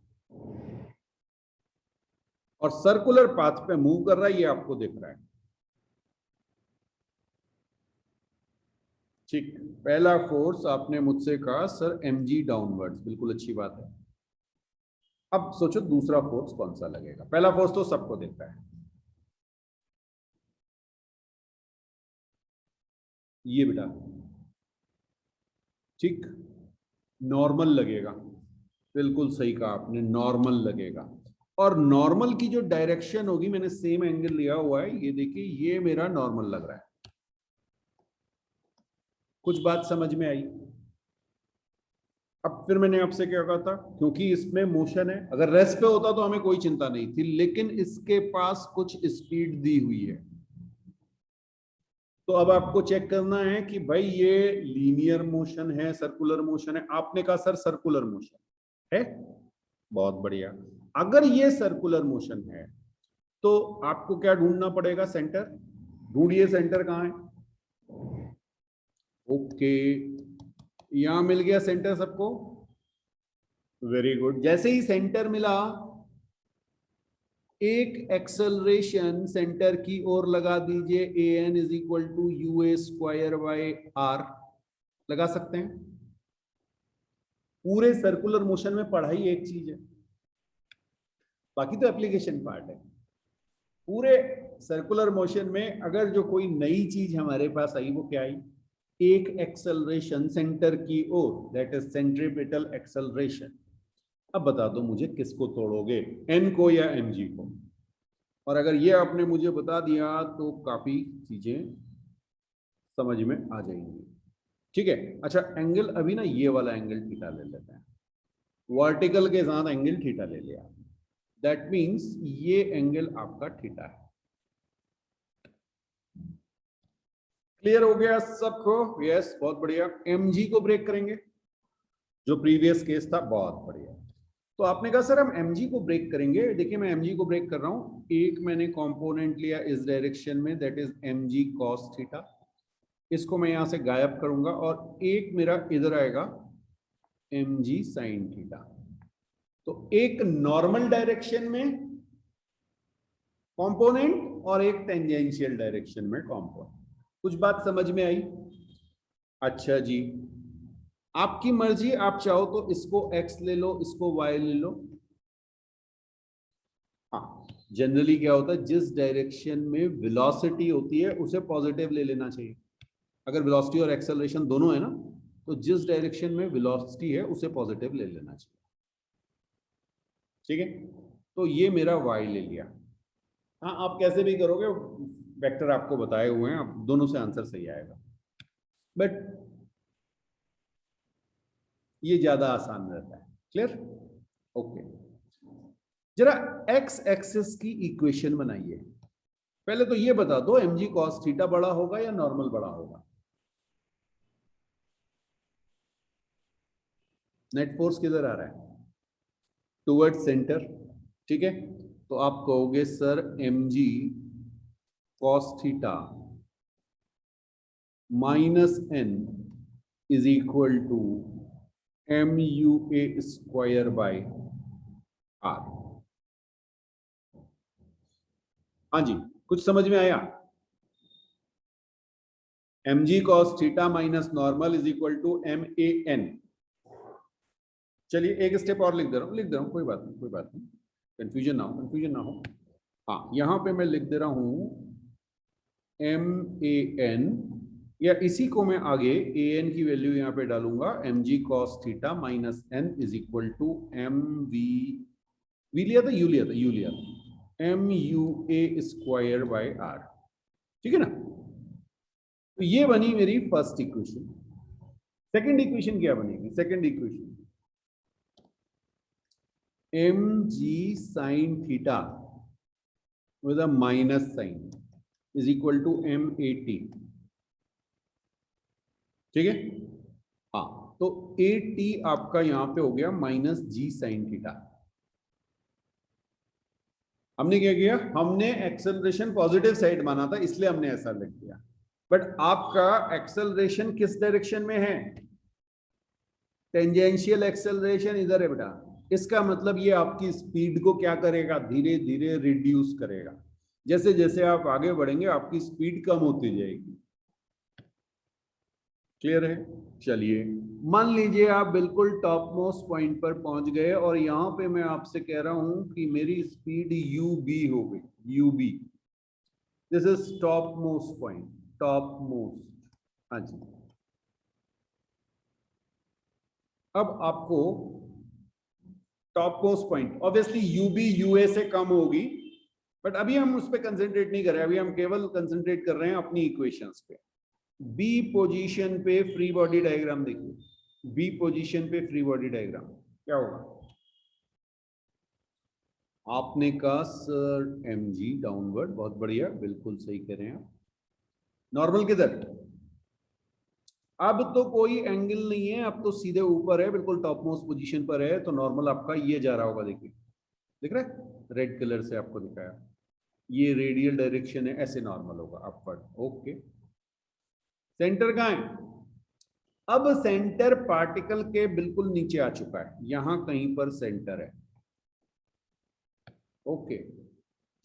S1: और सर्कुलर पाथ पे मूव कर रहा है, ये आपको दिख रहा है। ठीक, पहला फोर्स आपने मुझसे कहा सर mg डाउनवर्ड्स, बिल्कुल अच्छी बात है। अब सोचो दूसरा फोर्स कौन सा लगेगा। पहला फोर्स तो सबको दिखता है, ये बेटा, ठीक, नॉर्मल लगेगा। बिल्कुल सही कहा आपने, नॉर्मल लगेगा। और नॉर्मल की जो डायरेक्शन होगी, मैंने सेम एंगल लिया हुआ है, ये देखिए, ये मेरा नॉर्मल लग रहा है। कुछ बात समझ में आई। अब फिर मैंने आपसे क्या कहा था, क्योंकि इसमें मोशन है, अगर रेस्ट पे होता तो हमें कोई चिंता नहीं थी, लेकिन इसके पास कुछ स्पीड दी हुई है। तो अब आपको चेक करना है कि भाई ये लीनियर मोशन है, सर्कुलर मोशन है। आपने कहा सर सर्कुलर मोशन है, बहुत बढ़िया। अगर ये सर्कुलर मोशन है तो आपको क्या ढूंढना पड़ेगा, सेंटर। ढूंढिए सेंटर कहां है। ओके, यहां मिल गया सेंटर सबको, वेरी गुड। जैसे ही सेंटर मिला, एक एक्सेलरेशन सेंटर की ओर लगा दीजिए, a n is equal to u a square by r, लगा सकते हैं। पूरे सर्कुलर मोशन में पढ़ाई एक चीज है, बाकी तो एप्लीकेशन पार्ट है। पूरे सर्कुलर मोशन में अगर जो कोई नई चीज हमारे पास आई, वो क्या आई? एक एक्सेलरेशन सेंटर की ओर, दैट इज सेंट्रीपिटल एक्सेलरेशन। अब बता दो मुझे किसको तोड़ोगे, एन को या एम जी को? और अगर ये आपने मुझे बता दिया तो काफी चीजें समझ में आ जाएंगी। ठीक है, अच्छा एंगल अभी ना ये वाला एंगल थीटा ले लेते हैं, वर्टिकल के साथ एंगल थीटा ले लिया, दैट मीन्स ये एंगल आपका थीटा है। क्लियर हो गया सबको? यस, बहुत बढ़िया। एमजी को ब्रेक करेंगे, जो प्रीवियस केस था, बहुत बढ़िया। तो आपने कहा सर हम एमजी को ब्रेक करेंगे। देखिए मैं एमजी को ब्रेक कर रहा हूं। एक मैंने कंपोनेंट लिया इस डायरेक्शन में, that is MG cos theta, इसको मैं यहां से गायब करूंगा, और एक मेरा इधर आएगा एमजी साइन थीटा। तो एक नॉर्मल डायरेक्शन में कंपोनेंट और एक टेंजेंशियल डायरेक्शन में कंपोनेंट। कुछ बात समझ में आई? अच्छा जी, आपकी मर्जी, आप चाहो तो इसको x ले लो, इसको y ले लो। हाँ, जनरली क्या होता है, जिस डायरेक्शन में वेलोसिटी होती है उसे पॉजिटिव ले लेना चाहिए। अगर वेलोसिटी और एक्सेलरेशन दोनों है ना, तो जिस डायरेक्शन में वेलोसिटी है उसे पॉजिटिव ले लेना चाहिए। ठीक है, तो ये मेरा y ले लिया। हाँ, आप कैसे भी करोगे, वेक्टर आपको बताए हुए हैं, आप दोनों से आंसर सही आएगा, बट ये ज्यादा आसान रहता है। क्लियर? ओके, जरा एक्स एक्सिस की इक्वेशन बनाइए। पहले तो ये बता दो, mg cos थीटा बड़ा होगा या नॉर्मल बड़ा होगा? नेट फोर्स किधर आ रहा है? Toward centre. ठीक है, तो आप कहोगे sir mg cos theta minus n is equal to MUA square by r। हाँ जी, कुछ समझ में आया? mg cos theta minus normal is equal to MAN। चलिए एक स्टेप और लिख दे रहा हूँ, कोई बात नहीं, कोई बात नहीं, कंफ्यूजन ना हो। हाँ, यहां पे मैं लिख दे रहा हूं MAN, या इसी को मैं आगे AN की वैल्यू यहां पे डालूंगा, mg cos theta minus n is equal to v लिया था, यू लिया था MUA स्क्वायर बाय r। ठीक है ना? तो ये बनी मेरी फर्स्ट इक्वेशन। सेकंड इक्वेशन क्या बनेगी? Second equation mg sin theta with a minus sign is equal to MAT। ठीक है, हाँ, तो AT आपका यहां पे हो गया माइनस जी साइन थीटा। हमने क्या किया, हमने एक्सेलरेशन पॉजिटिव साइड माना था, इसलिए हमने ऐसा लिख दिया, बट आपका एक्सेलरेशन किस डायरेक्शन में है? टेंजेंशियल एक्सेलरेशन इधर है बेटा। इसका मतलब ये आपकी स्पीड को क्या करेगा, धीरे धीरे रिड्यूस करेगा। जैसे जैसे आप आगे बढ़ेंगे आपकी स्पीड कम होती जाएगी। क्लियर है? चलिए, मान लीजिए आप बिल्कुल टॉप मोस्ट पॉइंट पर पहुंच गए, और यहां पे मैं आपसे कह रहा हूं कि मेरी स्पीड UB हो गई, UB। This is top most point, top most. हाँ जी, अब आपको top most point obviously UB UA से कम होगी, बट अभी हम उस पर कंसेंट्रेट नहीं कर रहे हैं, अभी हम केवल कंसेंट्रेट कर रहे हैं अपनी इक्वेशंस पे। बी पोजीशन पे फ्री बॉडी डायग्राम देखिए, बी पोजीशन पे फ्री बॉडी डायग्राम क्या होगा? आपने कहा सर mg डाउनवर्ड, बहुत बढ़िया, बिल्कुल सही कह रहे हैं आप। नॉर्मल किधर? अब तो कोई एंगल नहीं है, अब तो सीधे ऊपर है, बिल्कुल टॉप मोस्ट पोजीशन पर है, तो नॉर्मल आपका ये जा रहा होगा, देखिए दिख रहा है, रेड कलर से आपको दिखाया, ये रेडियल डायरेक्शन है, ऐसे नॉर्मल होगा अपवर्ड। ओके, सेंटर कहाँ है? अब सेंटर पार्टिकल के बिल्कुल नीचे आ चुका है, यहां कहीं पर सेंटर है। ओके,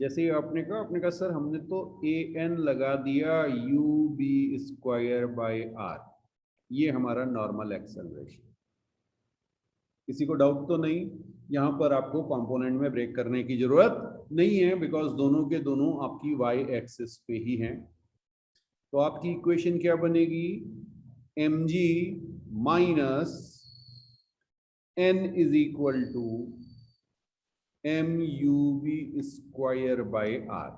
S1: जैसे आपने कहा सर हमने तो AN लगा दिया UB स्क्वायर बाय R, ये हमारा नॉर्मल एक्सेलरेशन। किसी को डाउट तो नहीं? यहाँ पर आपको कंपोनेंट में ब्रेक करने की जरूरत नहीं है, बिकॉज दोनों के दोनों आपकी वाई एक्सिस पे ही हैं। तो आपकी इक्वेशन क्या बनेगी? mg minus n is equal to MUV square by r।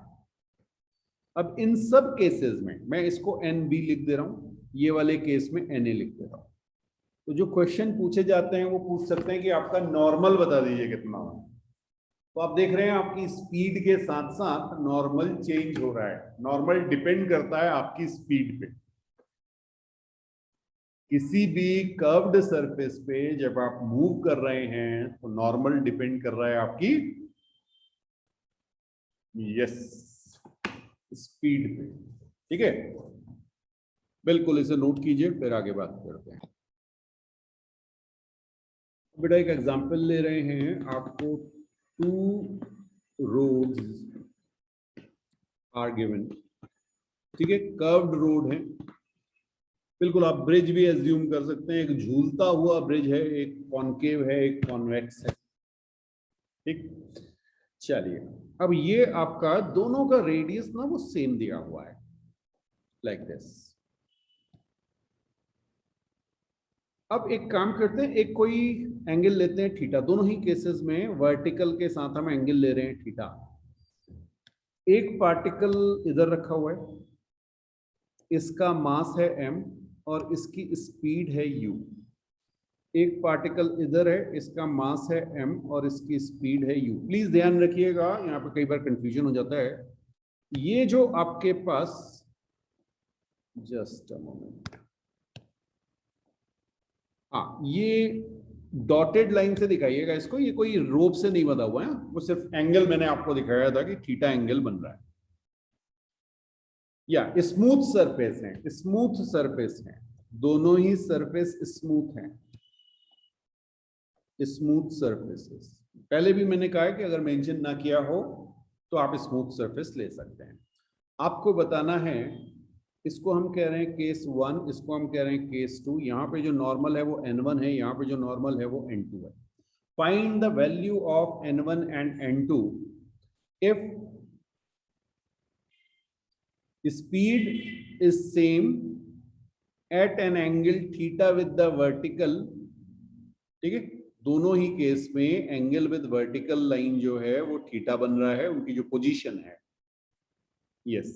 S1: अब इन सब केसेस में मैं इसको NB लिख दे रहा हूं, ये वाले केस में NA लिख दे रहा हूं। तो जो क्वेश्चन पूछे जाते हैं वो पूछ सकते हैं कि आपका नॉर्मल बता दीजिए कितना हो। तो आप देख रहे हैं आपकी स्पीड के साथ साथ नॉर्मल चेंज हो रहा है। नॉर्मल डिपेंड करता है आपकी स्पीड पे। किसी भी कर्व्ड सरफेस पे जब आप मूव कर रहे हैं तो नॉर्मल डिपेंड कर रहा है आपकी स्पीड पे। ठीक है, बिल्कुल इसे नोट कीजिए, फिर आगे बात करते हैं। बेटा एक एग्जांपल ले रहे हैं, आपको 2 रोड्स आर गिवन। ठीक है, कर्व्ड रोड है, बिल्कुल आप ब्रिज भी एज्यूम कर सकते हैं। एक झूलता हुआ ब्रिज है, एक कॉनकेव है, एक कॉन्वेक्स है। ठीक, चलिए अब ये आपका दोनों का रेडियस ना वो सेम दिया हुआ है, लाइक दिस। अब एक काम करते हैं, एक कोई एंगल लेते हैं थीटा। दोनों ही केसेस में वर्टिकल के साथ हम एंगल ले रहे हैं थीटा। एक पार्टिकल इधर रखा हुआ है, इसका मास है m और इसकी स्पीड है u। एक पार्टिकल इधर है, इसका मास है m और इसकी स्पीड है u। प्लीज ध्यान रखिएगा, यहाँ पे कई बार कंफ्यूजन हो जाता है। ये जो आपके पास, जस्ट अ मोमेंट, हाँ ये डॉटेड लाइन से दिखाइएगा इसको, ये कोई रोप से नहीं बंधा हुआ है, वो सिर्फ एंगल मैंने आपको दिखाया था कि थीटा एंगल बन रहा है। या स्मूथ सरफेस है, स्मूथ सरफेस है, दोनों ही सरफेस स्मूथ हैं, स्मूथ सरफेसेस। पहले भी मैंने कहा है कि अगर मेंशन ना किया हो तो आप स्मूथ सरफेस ले सकते हैं। आपको बताना है, इसको हम कह रहे हैं केस 1, इसको हम कह रहे हैं केस 2। यहाँ पे जो नॉर्मल है वो n1 है, यहाँ पे जो नॉर्मल है वो n2 है। Find the value of n1 and n2 if speed is same at an angle theta with the vertical। ठीक है, दोनों ही केस में एंगल विद वर्टिकल लाइन जो है वो थीटा बन रहा है, उनकी जो पोजीशन है। यस,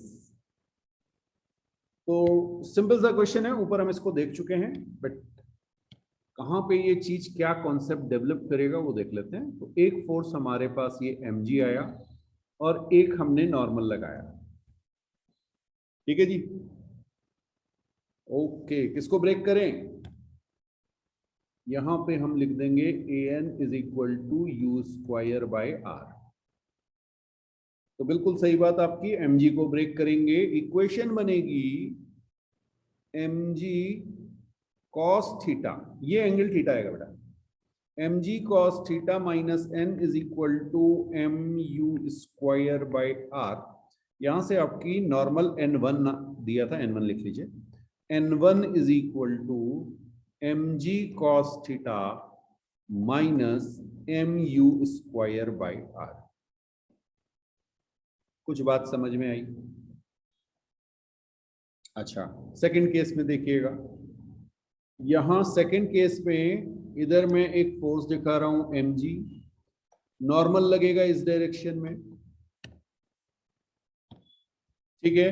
S1: तो सिंपल सा क्वेश्चन है, ऊपर हम इसको देख चुके हैं, बट कहां पे ये चीज क्या कॉन्सेप्ट डेवलप करेगा वो देख लेते हैं। तो एक फोर्स हमारे पास ये mg आया और एक हमने नॉर्मल लगाया। ठीक है जी, ओके, किसको ब्रेक करें? यहां पे हम लिख देंगे an is equal to u square by r. तो बिल्कुल सही बात आपकी, mg को ब्रेक करेंगे, इक्वेशन बनेगी mg cos थीटा, ये एंगल थीटा आएगा बेटा, mg cos theta minus n is equal to mu square by r. यहां से आपकी नॉर्मल n1 दिया था, n1 लिख लीजिए, n1 is equal to mg cos theta minus mu square by r. कुछ बात समझ में आई? अच्छा, सेकंड केस में देखिएगा, यहां सेकंड केस में इधर मैं एक फोर्स दिखा रहा हूं mg, नॉर्मल लगेगा इस डायरेक्शन में। ठीक है,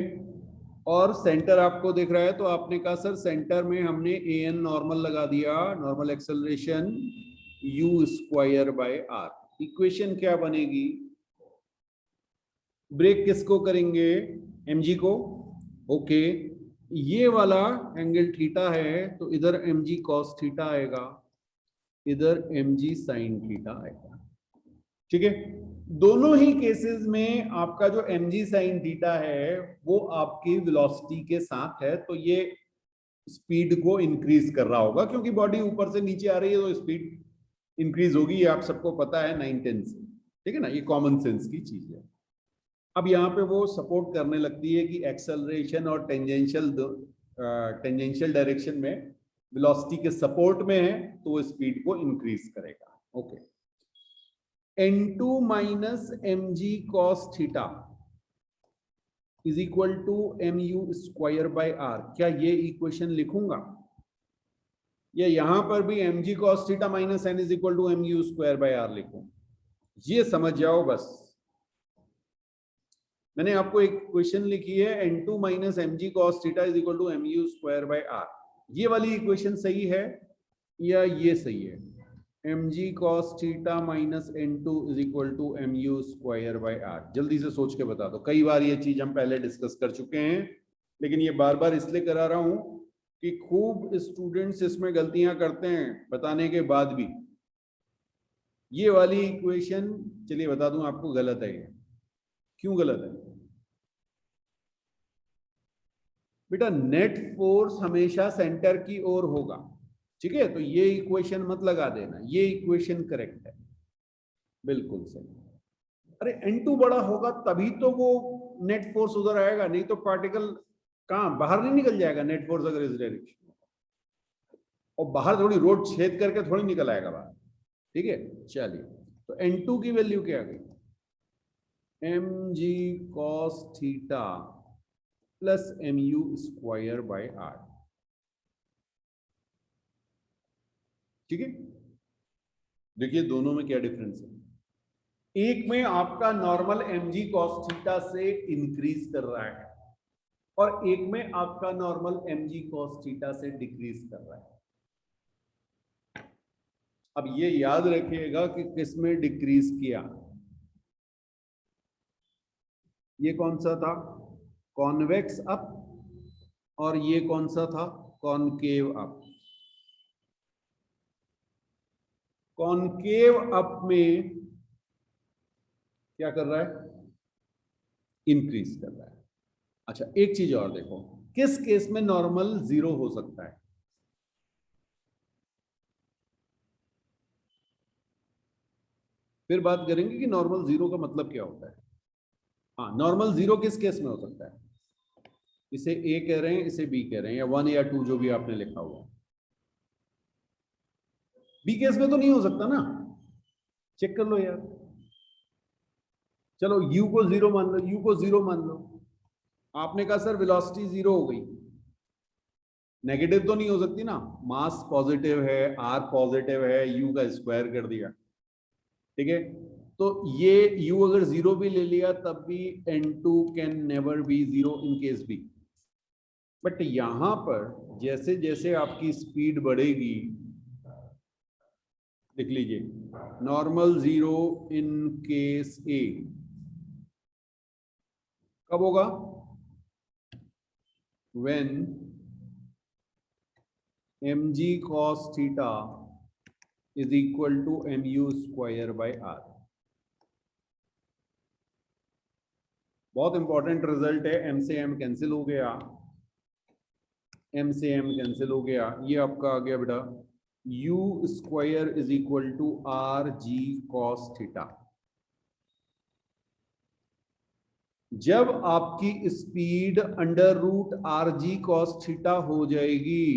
S1: और सेंटर आपको दिख रहा है, तो आपने कहा सर सेंटर में हमने an नॉर्मल लगा दिया, normal acceleration u square by r. Equation क्या बनेगी? ब्रेक किसको करेंगे? mg को। ओके, ये वाला एंगल थीटा है तो इधर mg cos थीटा आएगा, इधर mg sin थीटा आएगा। ठीक है, दोनों ही केसेस में आपका जो mg sin थीटा है वो आपकी वेलोसिटी के साथ है, तो ये स्पीड को इंक्रीज कर रहा होगा, क्योंकि बॉडी ऊपर से नीचे आ रही है तो स्पीड इंक्रीज होगी, ये आप सबको पता है 9-10 से। ठीक है ना, ये कॉमन सेंस की चीज है। अब यहाँ पे वो सपोर्ट करने लगती है कि एक्सेलरेशन और टेंजेंशियल डायरेक्शन में वेलोसिटी के सपोर्ट में है तो वो स्पीड को इंक्रीज करेगा। Okay, n2 minus m g cos theta is equal to m u square by r, क्या ये इक्वेशन लिखूंगा या यहां पर भी m g cos theta minus n is equal to m u square by r लिखूं? ये समझ जाओ बस। मैंने आपको एक क्वेश्चन लिखी है n2 minus m g cos theta is equal to m u square by r, ये वाली इक्वेशन सही है या ये सही है? M g cos theta minus n2 is equal to m u square by r, जल्दी से सोच के बता दो। कई बार ये चीज हम पहले डिस्कस कर चुके हैं, लेकिन ये बार बार इसलिए करा रहा हूं कि खूब स्टूडेंट्स इसमें गलतियां करते हैं बताने के बाद भी। ये वाली इक्वेशन चलिए बता दूं आपको गलत है। ये क्यों गलत है बेटा? नेट फोर्स हमेशा सेंटर की ओर होगा, ठीक है? तो ये इक्वेशन मत लगा देना, ये इक्वेशन करेक्ट है, बिल्कुल सही। अरे n2 बड़ा होगा तभी तो वो नेट फोर्स उधर आएगा, नहीं तो पार्टिकल कहां बाहर नहीं निकल जाएगा नेट फोर्स अगर इस डायरेक्शन में, और बाहर थोड़ी रोड छेद करके थोड़ी निकल आएगा बाहर, ठीक है? चलिए, तो n2 की वैल्यू क्या आ गई? M g cos theta plus m u square by r, ठीक है? देखिए दोनों में क्या डिफरेंस है। एक में आपका normal m g cos theta से इंक्रीज कर रहा है और एक में आपका normal m g cos theta से डिक्रीज कर रहा है। अब ये याद रखिएगा कि किस में डिक्रीज किया। ये कौन सा था? कॉन्वेक्स अप, और ये कौन सा था? Concave up. कॉनकेव अप में क्या कर रहा है? इंक्रीज कर रहा है। अच्छा, एक चीज और देखो, किस केस में नॉर्मल जीरो हो सकता है? फिर बात करेंगे कि नॉर्मल जीरो का मतलब क्या होता है। हाँ, नॉर्मल जीरो किस केस में हो सकता है? इसे ए कह रहे हैं, इसे बी कह रहे हैं, या 1 या 2 जो भी आपने लिखा हुआ। बी केस में तो नहीं हो सकता ना, चेक कर लो यार। चलो u को जीरो मान लो, u को जीरो मान लो। आपने कहा सर वेलोसिटी जीरो हो गई, नेगेटिव तो नहीं हो सकती ना, मास पॉजिटिव है, आर पॉजिटिव है, u का स्क्वायर कर दिया, ठीक है? तो ये u अगर जीरो भी ले लिया तब भी n2 can never be zero in case b. But यहां पर जैसे जैसे आपकी स्पीड बढ़ेगी, लिख लीजिए, normal zero in case a कब होगा? When mg cos theta is equal to mu square by r. बहुत इंपॉर्टेंट रिजल्ट है। m से m कैंसिल हो गया, m से m कैंसिल हो गया, ये आपका आ गया बेटा u square is equal to r g cos theta. जब आपकी speed under root r g cos theta हो जाएगी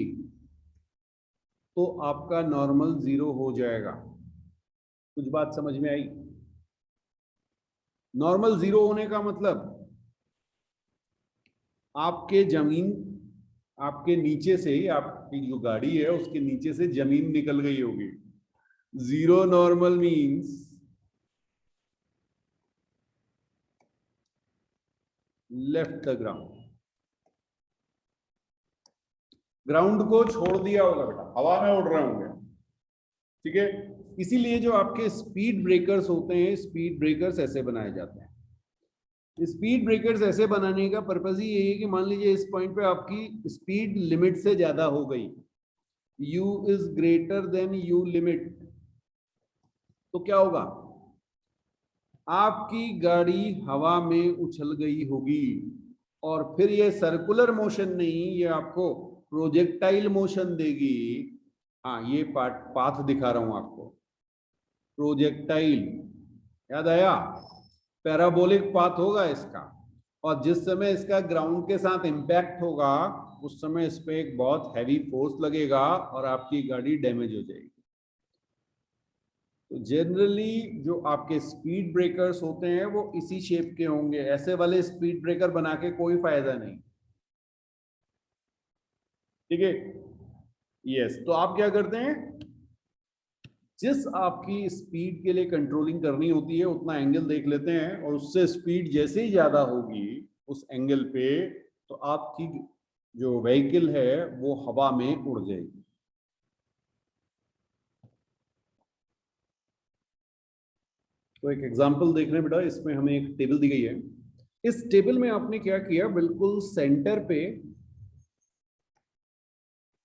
S1: तो आपका नॉर्मल जीरो हो जाएगा। कुछ बात समझ में आई? नॉर्मल जीरो होने का मतलब आपके जमीन, आपके नीचे से ही, आपकी जो गाड़ी है उसके नीचे से जमीन निकल गई होगी। Zero normal means left the ground, ground को छोड़ दिया होगा बेटा, हवा में उड़ रहे होंगे, ठीक है? इसीलिए जो आपके स्पीड ब्रेकर्स होते हैं, स्पीड ब्रेकर्स ऐसे बनाए जाते हैं। स्पीड ब्रेकर्स ऐसे बनाने का पर्पज ही यही है कि मान लीजिए इस पॉइंट पे आपकी स्पीड लिमिट से ज्यादा हो गई, u is greater than u limit, तो क्या होगा? आपकी गाड़ी हवा में उछल गई होगी, और फिर ये सर्कुलर मोशन नहीं, ये आपको प्रोजेक्टाइल मोशन देगी। हाँ, ये पाथ दिखा रहा हूं आपको, प्रोजेक्टाइल, याद आया? पैराबोलिक पाथ होगा इसका, और जिस समय इसका ग्राउंड के साथ इंपैक्ट होगा उस समय इस पे एक बहुत हैवी फोर्स लगेगा और आपकी गाड़ी डैमेज हो जाएगी। तो जनरली जो आपके स्पीड ब्रेकर्स होते हैं वो इसी शेप के होंगे, ऐसे वाले स्पीड ब्रेकर बना के कोई फायदा नहीं। ठीक है, यस। तो आप क्या करते हैं, जिस आपकी स्पीड के लिए कंट्रोलिंग करनी होती है उतना एंगल देख लेते हैं, और उससे स्पीड जैसे ही ज्यादा होगी उस एंगल पे, तो आपकी जो व्हीकल है वो हवा में उड़ जाएगी। तो एक एग्जांपल देख रहे हैं बेटा, इसमें हमें एक टेबल दी गई है। इस टेबल में आपने क्या किया, बिल्कुल सेंटर पे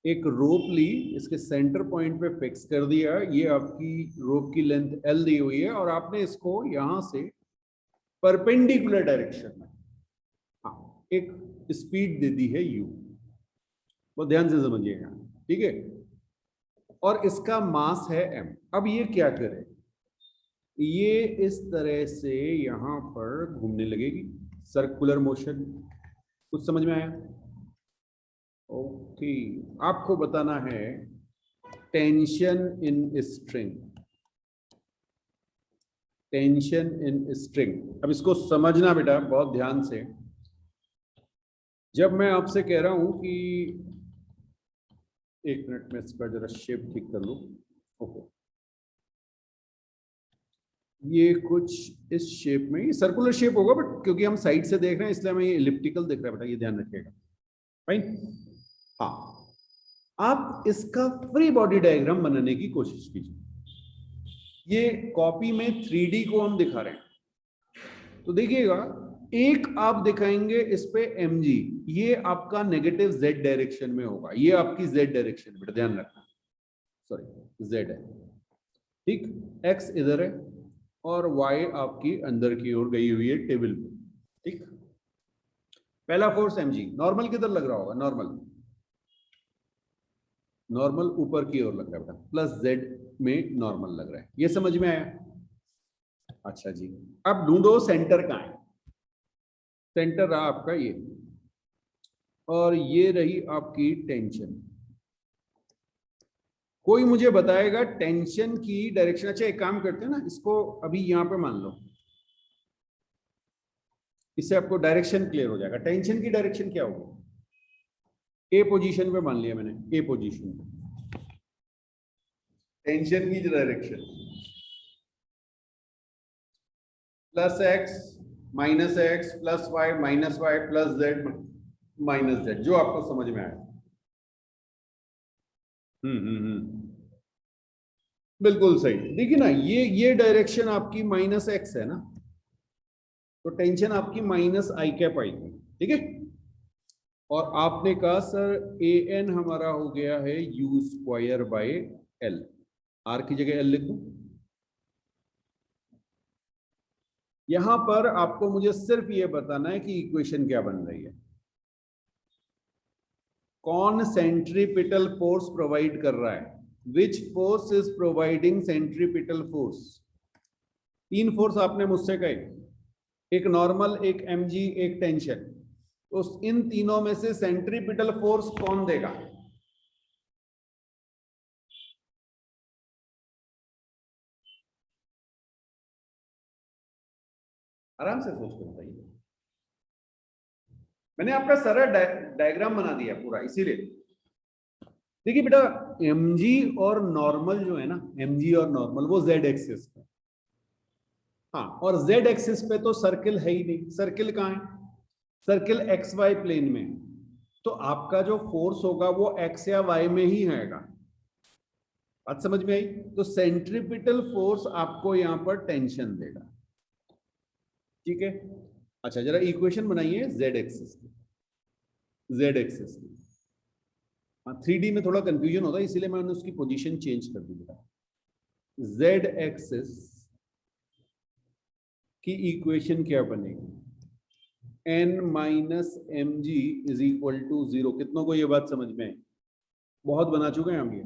S1: एक रोप ली, इसके सेंटर पॉइंट पे फिक्स कर दिया। ये आपकी रोप की लेंथ L दी हुई है और आपने इसको यहां से परपेंडिकुलर डायरेक्शन में एक स्पीड दे दी है U। वो ध्यान से समझिएगा, ठीक है। और इसका मास है M। अब ये क्या करे, ये इस तरह से यहां पर घूमने लगेगी, सर्कुलर मोशन। कुछ समझ में आया? ओके, आपको बताना है tension in string. Tension in string, अब इसको समझना बेटा बहुत ध्यान से। जब मैं आपसे कह रहा हूं कि, एक मिनट में इसका जरा शेप ठीक कर लूं। ओके, ये कुछ इस शेप में, ये सर्कुलर शेप होगा, बट क्योंकि हम साइड से देख रहे हैं इसलिए हमें ये इलिप्टिकल दिख रहा है बेटा, ये ध्यान रखिएगा। फाइन। हाँ, आप इसका फ्री बॉडी डायग्राम बनाने की कोशिश कीजिए। ये कॉपी में 3D को हम दिखा रहे हैं, तो देखिएगा, एक आप दिखाएंगे इस पे mg, ये आपका नेगेटिव z डायरेक्शन में होगा, ये आपकी z डायरेक्शन, बेटा ध्यान रखना, सॉरी z है, ठीक। x इधर है और y आपकी अंदर की ओर गई हुई है टेबल पे, ठीक। पहला फोर्स mg, नॉर्मल किधर लग रहा होगा, नॉर्मल, नॉर्मल ऊपर की ओर लग रहा है बेटा, प्लस z में नॉर्मल लग रहा है, ये समझ में आया? अच्छा जी, अब ढूंढो सेंटर कहां है। सेंटर रहा आपका ये, और ये रही आपकी टेंशन। कोई मुझे बताएगा टेंशन की डायरेक्शन? अच्छा एक काम करते हैं ना, इसको अभी यहां पे मान लो, इससे आपको डायरेक्शन क्लियर हो जाएगा। टेंशन की डायरेक्शन क्या होगी, ए पोजीशन पे मान लिया मैंने, ए पोजीशन पे टेंशन की direction plus x minus x plus y minus y plus z minus z, जो आपको समझ में आए। बिल्कुल सही। देखिए ना, ये डायरेक्शन आपकी माइनस एक्स है ना, तो टेंशन आपकी माइनस आई कैप आएगी, ठीक है। और आपने कहा सर ए एन हमारा हो गया है u square by l, r की जगह एल लिख दूं। यहां पर आपको मुझे सिर्फ ये बताना है कि इक्वेशन क्या बन रही है, कौन सेंट्रीपिटल फोर्स प्रोवाइड कर रहा है, which force is providing centripetal force. तीन फोर्स आपने मुझसे कहे, एक नॉर्मल, एक एमजी, एक टेंशन। तो इन तीनों में से सेंट्रीपिटल फोर्स कौन देगा? आराम से सोच कर बताइए, मैंने आपका सरल डायग्राम बना दिया पूरा, इसीलिए। देखिए बेटा, mg और नॉर्मल जो है ना, mg और नॉर्मल वो z एक्सिस पे, हाँ, और z एक्सिस पे तो सर्किल है ही नहीं। सर्किल कहाँ है? सर्किल एक्स वाई प्लेन में, तो आपका जो फोर्स होगा वो एक्स या वाई में ही आएगा। बात समझ में आई? तो सेंट्रीपिटल फोर्स आपको यहां पर टेंशन देगा, ठीक है। अच्छा जरा इक्वेशन बनाइए z एक्सिस की, z एक्सिस की। हाँ, 3D में थोड़ा कंफ्यूजन होता है, इसीलिए मैंने उसकी पोजीशन चेंज कर दी बेटा। z एक्सिस की इक्वेशन क्या बनेगी, n minus m g is equal to 0। कितनों को ये बात समझ में है? बहुत बना चुके हैं हम ये।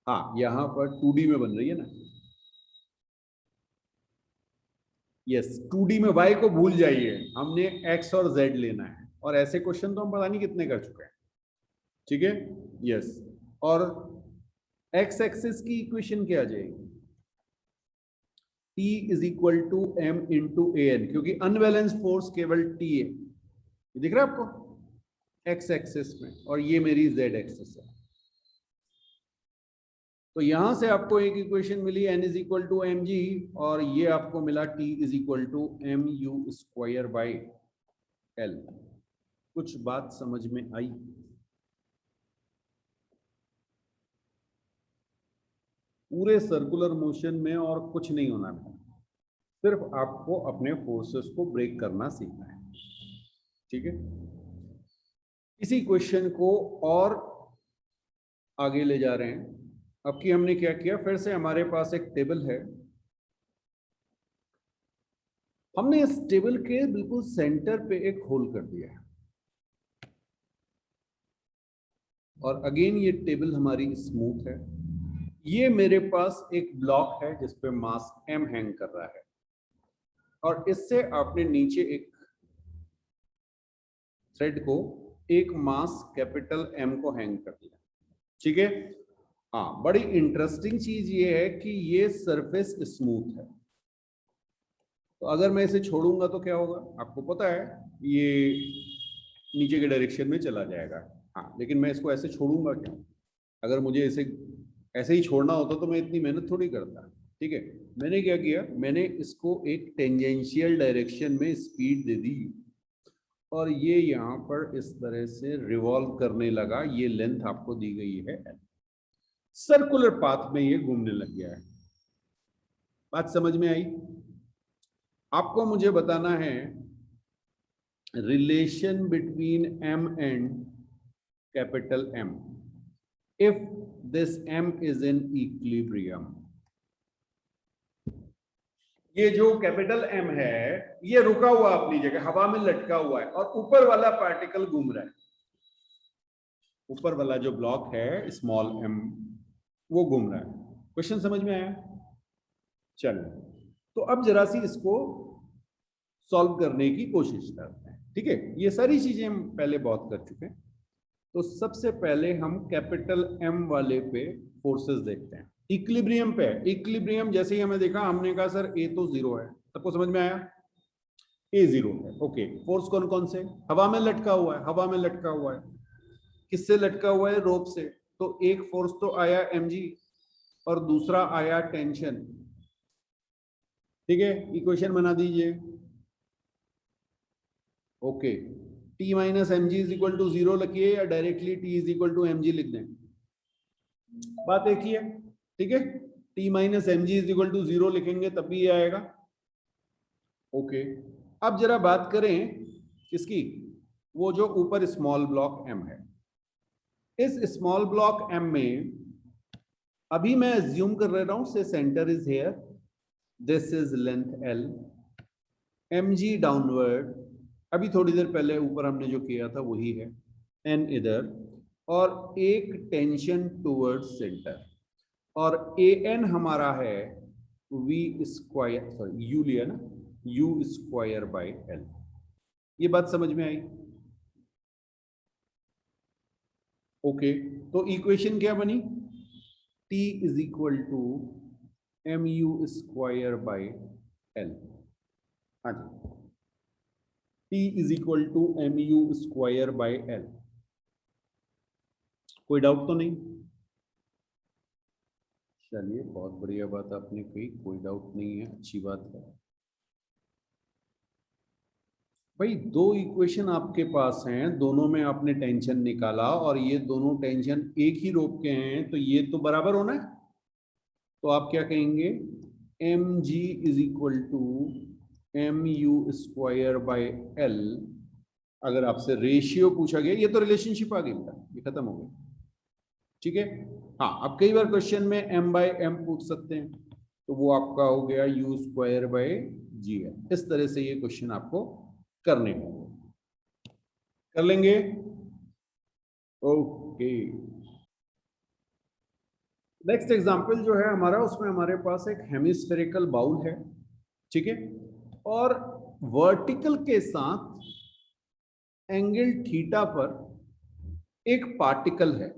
S1: हाँ, यहां पर 2D में बन रही है ना, यस। 2D में y को भूल जाइए, हमने x और z लेना है। और ऐसे क्वेश्चन तो हम पता नहीं कितने कर चुके हैं, ठीक है। यस, और एक्स एक्सिस की इक्वेशन क्या आ जाएगी, T is equal to m into a n, क्योंकि अनबैलेंस फोर्स केवल T है, दिख रहा है आपको एक्स एक्सिस में, और ये मेरी जेड एक्सिस है। तो यहां से आपको एक इक्वेशन मिली n is equal to m g, और ये आपको मिला T is equal to m u square by l. कुछ बात समझ में आई? पूरे सर्कुलर मोशन में और कुछ नहीं होना है, सिर्फ आपको अपने फोर्सेस को ब्रेक करना सीखना है, ठीक है। इसी क्वेश्चन को और आगे ले जा रहे हैं। अब की हमने क्या किया, फिर से हमारे पास एक टेबल है, हमने इस टेबल के बिल्कुल सेंटर पे एक होल कर दिया है, और अगेन ये टेबल हमारी स्मूथ है। ये मेरे पास एक ब्लॉक है जिस पे मास m हैंग कर रहा है, और इससे आपने नीचे एक थ्रेड को एक मास कैपिटल M को हैंग कर दिया, ठीक है। हाँ, बड़ी इंटरेस्टिंग चीज ये है कि ये सरफेस स्मूथ है, तो अगर मैं इसे छोड़ूंगा तो क्या होगा, आपको पता है ये नीचे के डायरेक्शन में चला जाएगा। हाँ, लेकिन मैं इसको ऐसे छोड़ूंगा क्या, अगर मुझे इसे ऐसे ही छोड़ना होता तो मैं इतनी मेहनत थोड़ी करता, ठीक है। मैंने क्या किया, मैंने इसको एक टेंजेंशियल डायरेक्शन में स्पीड दे दी, और ये यहाँ पर इस तरह से रिवॉल्व करने लगा। ये लेंथ आपको दी गई है, सर्कुलर पाथ में ये घूमने लग गया है। बात समझ में आई? आपको मुझे बताना है relation between m and capital M if this m is in equilibrium। ये जो कैपिटल M है ये रुका हुआ अपनी जगह, हवा में लटका हुआ है, और ऊपर वाला पार्टिकल घूम रहा है। ऊपर वाला जो ब्लॉक है स्मॉल m वो घूम रहा है। क्वेश्चन समझ में आया? चलो, तो अब जरा सी इसको सॉल्व करने की कोशिश करते हैं, ठीक है। ये सारी चीजें हम पहले बहुत कर चुके हैं। तो सबसे पहले हम कैपिटल M वाले पे फोर्सेस देखते हैं। इक्विलिब्रियम पे, इक्विलिब्रियम जैसे ही हमें देखा, हमने कहा सर A तो 0 है, सबको समझ में आया? A 0 है, ओके। फोर्स कौन कौन से? हवा में लटका हुआ है, हवा में लटका हुआ है। किससे लटका हुआ है? रोप से। तो एक फोर्स तो आया mg, और दूसरा आया टेंशन, ठीक है। इक्वेशन बना दीजिए, okay. T minus m g is equal to 0 लिखिए, या directly T is equal to m g लिख दें, बात एक ही है, ठीक है। T minus m g is equal to 0 लिखेंगे तब भी ये आएगा, ओके। अब जरा बात करें किसकी, वो जो ऊपर स्मॉल ब्लॉक M है। इस स्मॉल ब्लॉक M में अभी मैं अज्यूम कर रहा हूं से centre is here, this is length L, mg downward, अभी थोड़ी देर पहले ऊपर हमने जो किया था वही है, n इधर, और एक टेंशन टूवर्ड्स सेंटर, और an हमारा है v स्क्वायर, सॉरी u लिया ना, u स्क्वायर बाय l। ये बात समझ में आई? ओके, तो इक्वेशन क्या बनी, T is equal to m u square by l. हाँ जी, T is equal to m u square by l. कोई डाउट तो नहीं? चलिए, बहुत बढ़िया बात आपने कही, कोई डाउट नहीं है, अच्छी बात है। भाई, दो इक्वेशन आपके पास हैं, दोनों में आपने टेंशन निकाला, और ये दोनों टेंशन एक ही रोप के हैं, तो ये तो बराबर होना है। तो आप क्या कहेंगे, m g is equal to m u square by l. अगर आपसे रेशियो पूछा गया, ये तो रिलेशनशिप आ गई, ये खत्म हो गई, ठीक है। हाँ, अब कई बार क्वेश्चन में m बाय m पूछ सकते हैं, तो वो आपका हो गया u स्क्वायर बाय जी है। इस तरह से ये क्वेश्चन आपको करने होंगे, कर लेंगे, ओके। नेक्स्ट एग्जांपल जो है हमारा, उसमें हमारे पास एक हेमिस्फेरिकल बाउल है, ठीक है, और वर्टिकल के साथ एंगल थीटा पर एक पार्टिकल है,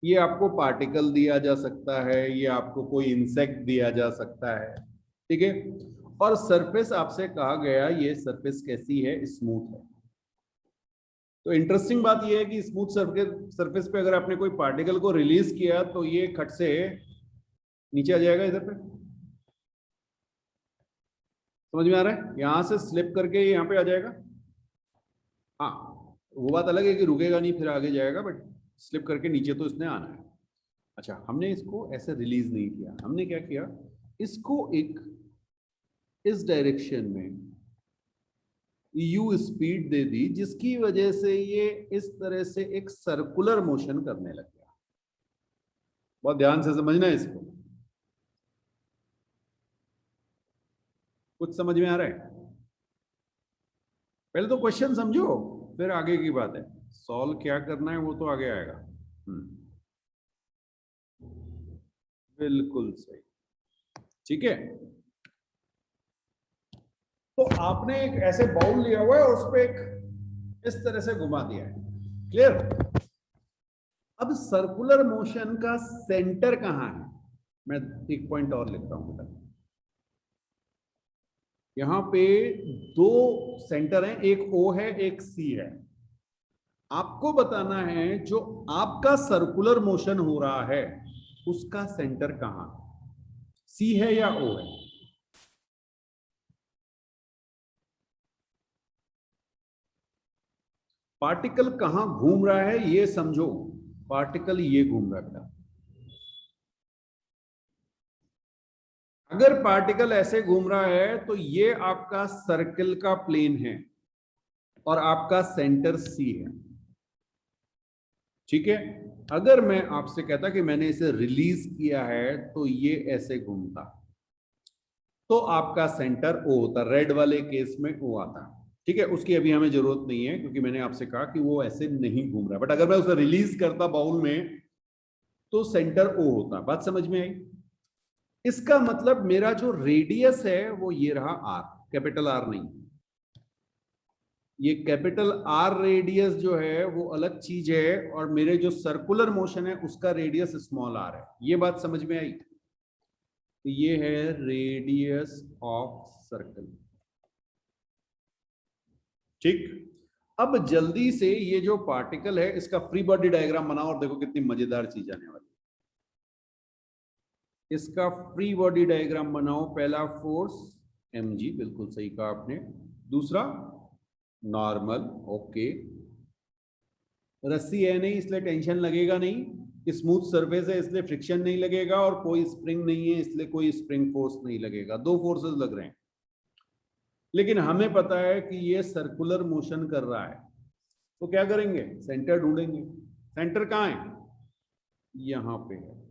S1: ये आपको पार्टिकल दिया जा सकता है, ये आपको कोई इंसेक्ट दिया जा सकता है, ठीक है। और सरफेस आपसे कहा गया ये सरफेस कैसी है, स्मूथ है। तो इंटरेस्टिंग बात ये है कि स्मूथ सरफेस पे अगर आपने कोई पार्टिकल को रिलीज किया तो ये खट से नीचे आ जाएगा इधर पे, समझ में आ रहा है? यहां से स्लिप करके यहाँ पे आ जाएगा। हाँ, वो बात अलग है कि रुकेगा नहीं फिर आगे जाएगा, बट स्लिप करके नीचे तो इसने आना है। अच्छा, हमने इसको ऐसे रिलीज नहीं किया, हमने क्या किया, इसको एक इस डायरेक्शन में यू स्पीड दे दी, जिसकी वजह से ये इस तरह से एक सर्कुलर मोशन करने लग गया। बहुत ध्यान से समझना है इसको, कुछ समझ में आ रहा है? पहले तो क्वेश्चन समझो, फिर आगे की बात है। सॉल्व क्या करना है वो तो आगे आएगा। बिल्कुल सही, ठीक है। तो आपने एक ऐसे बाउल लिया हुआ है और उस पर एक इस तरह से घुमा दिया है, क्लियर? अब सर्कुलर मोशन का सेंटर कहां है? मैं एक पॉइंट और लिखता हूं बेटा, यहां पे दो सेंटर हैं, एक ओ है एक सी है। आपको बताना है जो आपका सर्कुलर मोशन हो रहा है उसका सेंटर कहां, सी है या ओ है? पार्टिकल कहां घूम रहा है ये समझो, पार्टिकल ये घूम रहा है बेटा। अगर पार्टिकल ऐसे घूम रहा है तो ये आपका सर्कल का प्लेन है और आपका सेंटर सी है, ठीक है। अगर मैं आपसे कहता कि मैंने इसे रिलीज किया है तो ये ऐसे घूमता, तो आपका सेंटर ओ होता, रेड वाले केस में ओ आता, ठीक है। उसकी अभी हमें जरूरत नहीं है क्योंकि मैंने आपसे कहा कि वो ऐसे नहीं घूम रहा, बट अगर मैं उसे रिलीज करता बाउल में तो सेंटर ओ होता। बात समझ में आई? इसका मतलब मेरा जो रेडियस है वो ये रहा आर, कैपिटल आर नहीं, ये कैपिटल आर रेडियस जो है वो अलग चीज है, और मेरे जो सर्कुलर मोशन है उसका रेडियस स्मॉल आर है। ये बात समझ में आई? तो ये है रेडियस ऑफ सर्कल, ठीक। अब जल्दी से ये जो पार्टिकल है इसका फ्री बॉडी डायग्राम बनाओ और देखो कितनी मजेदार चीज आने वाली। इसका फ्री बॉडी डायग्राम बनाओ। पहला फोर्स mg, बिल्कुल सही कहा आपने। दूसरा नॉर्मल, ओके। रस्सी है नहीं इसलिए टेंशन लगेगा नहीं, स्मूथ सरफेस है इसलिए फ्रिक्शन नहीं लगेगा, और कोई स्प्रिंग नहीं है इसलिए कोई स्प्रिंग फोर्स नहीं लगेगा। दो फोर्सेस लग रहे हैं, लेकिन हमें पता है कि ये सर्कुलर मोशन कर रहा है, तो क्या करेंगे, सेंटर ढूंढेंगे। सेंटर कहाँ है? यहां पे है,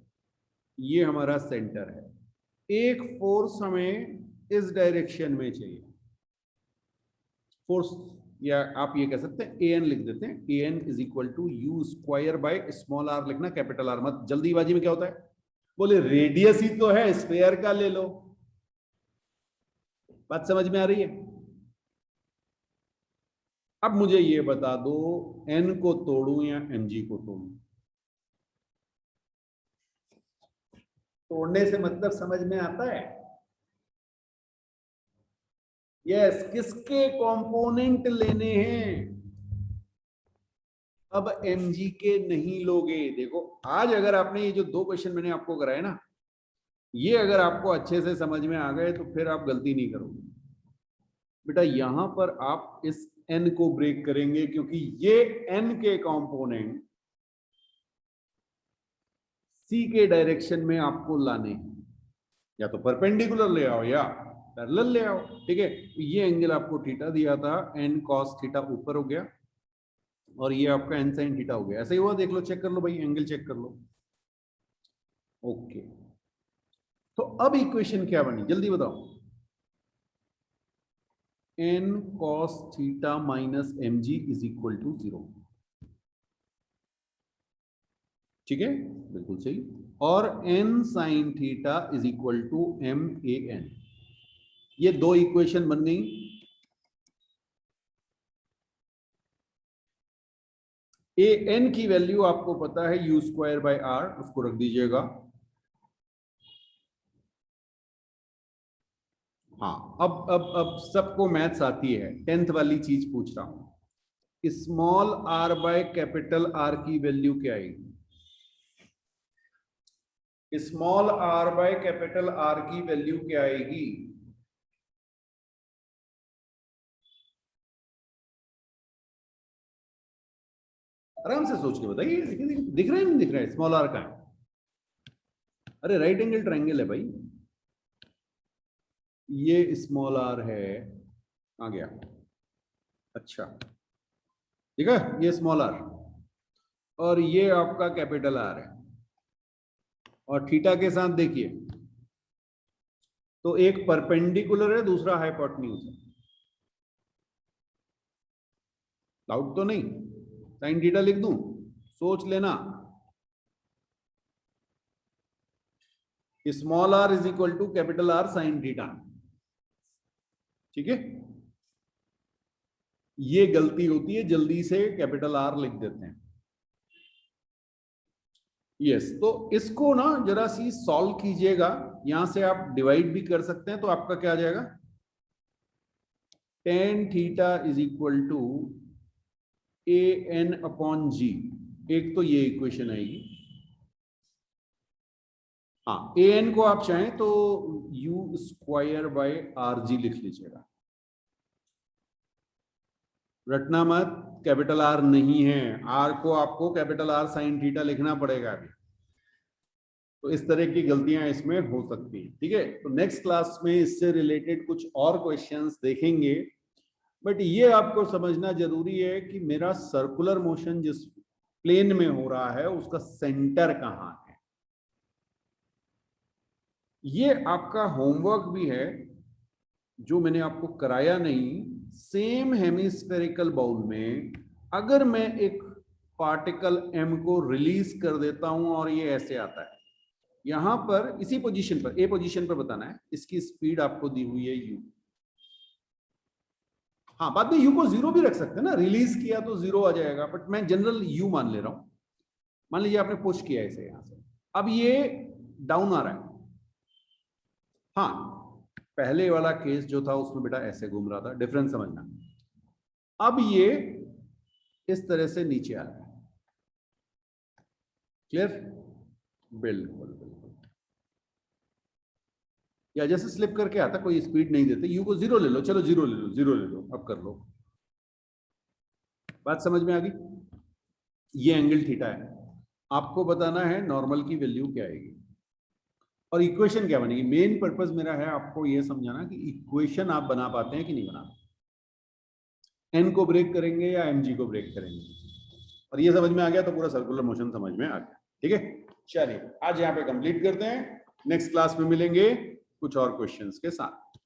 S1: ये हमारा सेंटर है। एक फोर्स हमें इस डायरेक्शन में चाहिए, फोर्स, या आप ये कह सकते हैं an लिख देते हैं, an is equal to u square by small r लिखना, कैपिटल आर मत। जल्दीबाजी में क्या होता है, बोले रेडियस ही तो है, स्क्वायर का ले लो। बात समझ में आ रही है? अब मुझे ये बता दो, n को तोड़ूं या mg को तोड़ूं? तोड़ने से मतलब समझ में आता है? यस, किसके कंपोनेंट लेने हैं? अब mg के नहीं लोगे। देखो, आज अगर आपने ये जो दो क्वेश्चन मैंने आपको कराए ना, ये अगर आपको अच्छे से समझ में आ गए तो फिर आप गलती नहीं करोगे बेटा। यहां पर आप इस n को ब्रेक करेंगे क्योंकि ये n के कंपोनेंट c के डायरेक्शन में आपको लाने हैं, या तो परपेंडिकुलर ले आओ या पैरेलल ले आओ, ठीक है। ये एंगल आपको थीटा दिया था, n cos थीटा ऊपर हो गया और ये आपका n sin थीटा हो गया। ऐसा ही हुआ, देख लो, चेक कर लो भाई, एंगल चेक कर लो। ओके, तो अब इक्वेशन क्या बनी जल्दी बताओ? n cos theta minus mg is equal to 0, ठीक है, बिल्कुल सही। और n sin theta is equal to m a n, ये दो इक्वेशन बन गई। ए एन की वैल्यू आपको पता है यू स्क्वायर बाय आर, उसको रख दीजिएगा। हाँ, अब सबको मैथ्स आती है, 10th वाली चीज पूछ रहा हूं। Small r by capital r की वैल्यू क्या आएगी? Small r by capital r की वैल्यू क्या आएगी? आराम से सोच के बताइए। दिख रहा है नहीं दिख रहा है? स्मॉल आर का है, अरे राइट एंगल ट्रायंगल है भाई। ये स्मॉल आर है, आ गया। अच्छा ठीक है, ये स्मॉल आर और ये आपका कैपिटल आर है। और थीटा के साथ देखिए, तो एक परपेंडिकुलर है, दूसरा हाइपोटेन्यूज है। डाउट तो नहीं? साइन थीटा लिख दूं, सोच लेना। Small r is equal to capital r sine theta. ठीक है, ये गलती होती है, जल्दी से कैपिटल आर लिख देते हैं। यस, तो इसको ना जरा सी सॉल्व कीजिएगा। यहां से आप डिवाइड भी कर सकते हैं, तो आपका क्या आ जाएगा? tan theta is equal to a n upon g. एक तो ये इक्वेशन आएगी। हाँ, ए एन को आप चाहें तो you square by R G लिख लीजिएगा। रटना मत, कैपिटल आर नहीं है, आर को आपको कैपिटल आर साइन थीटा लिखना पड़ेगा अभी। तो इस तरह की गलतियां इसमें हो सकती हैं। ठीक है, तो नेक्स्ट क्लास में इससे रिलेटेड कुछ और क्वेश्चंस देखेंगे। बट ये आपको समझना जरूरी है कि मेरा सर्कुलर मोशन जिस प्लेन में हो रहा है उसका सेंटर कहां है। ये आपका होमवर्क भी है जो मैंने आपको कराया नहीं। सेम हेमिस्फेरिकल बाउल में अगर मैं एक पार्टिकल m को रिलीज कर देता हूं और ये ऐसे आता है, यहां पर इसी पोजीशन पर, ए पोजीशन पर बताना है, इसकी स्पीड आपको दी हुई है u। हाँ, बाद में u को 0 भी रख सकते हैं ना, रिलीज किया तो 0 आ जाएगा, बट मैं जनरल u मान ले रहा हूं। मान लीजिए आपने पुश किया इसे यहां से, अब ये डाउन आ रहा है। हाँ, पहले वाला केस जो था उसमें बेटा ऐसे घूम रहा था, डिफरेंस समझना। अब ये इस तरह से नीचे आ रहा है। क्लियर? बिल्कुल बिल्कुल। या जैसे स्लिप करके आता, कोई स्पीड नहीं देते, यू को 0 ले लो, चलो 0 ले लो, 0 ले लो, अब कर लो। बात समझ में आ गई? ये एंगल थीटा है, आपको बताना है नॉर्मल की वैल्यू क्या आएगी और इक्वेशन क्या बनेगी। मेन पर्पस मेरा है आपको ये समझाना कि इक्वेशन आप बना पाते हैं कि नहीं बना। एन को ब्रेक करेंगे या mg को ब्रेक करेंगे, और ये समझ में आ गया तो पूरा सर्कुलर मोशन समझ में आ गया। ठीक है, चलिए आज यहाँ पे कंप्लीट करते हैं, नेक्स्ट क्लास में मिलेंगे कुछ और क्वेश्चंस के साथ।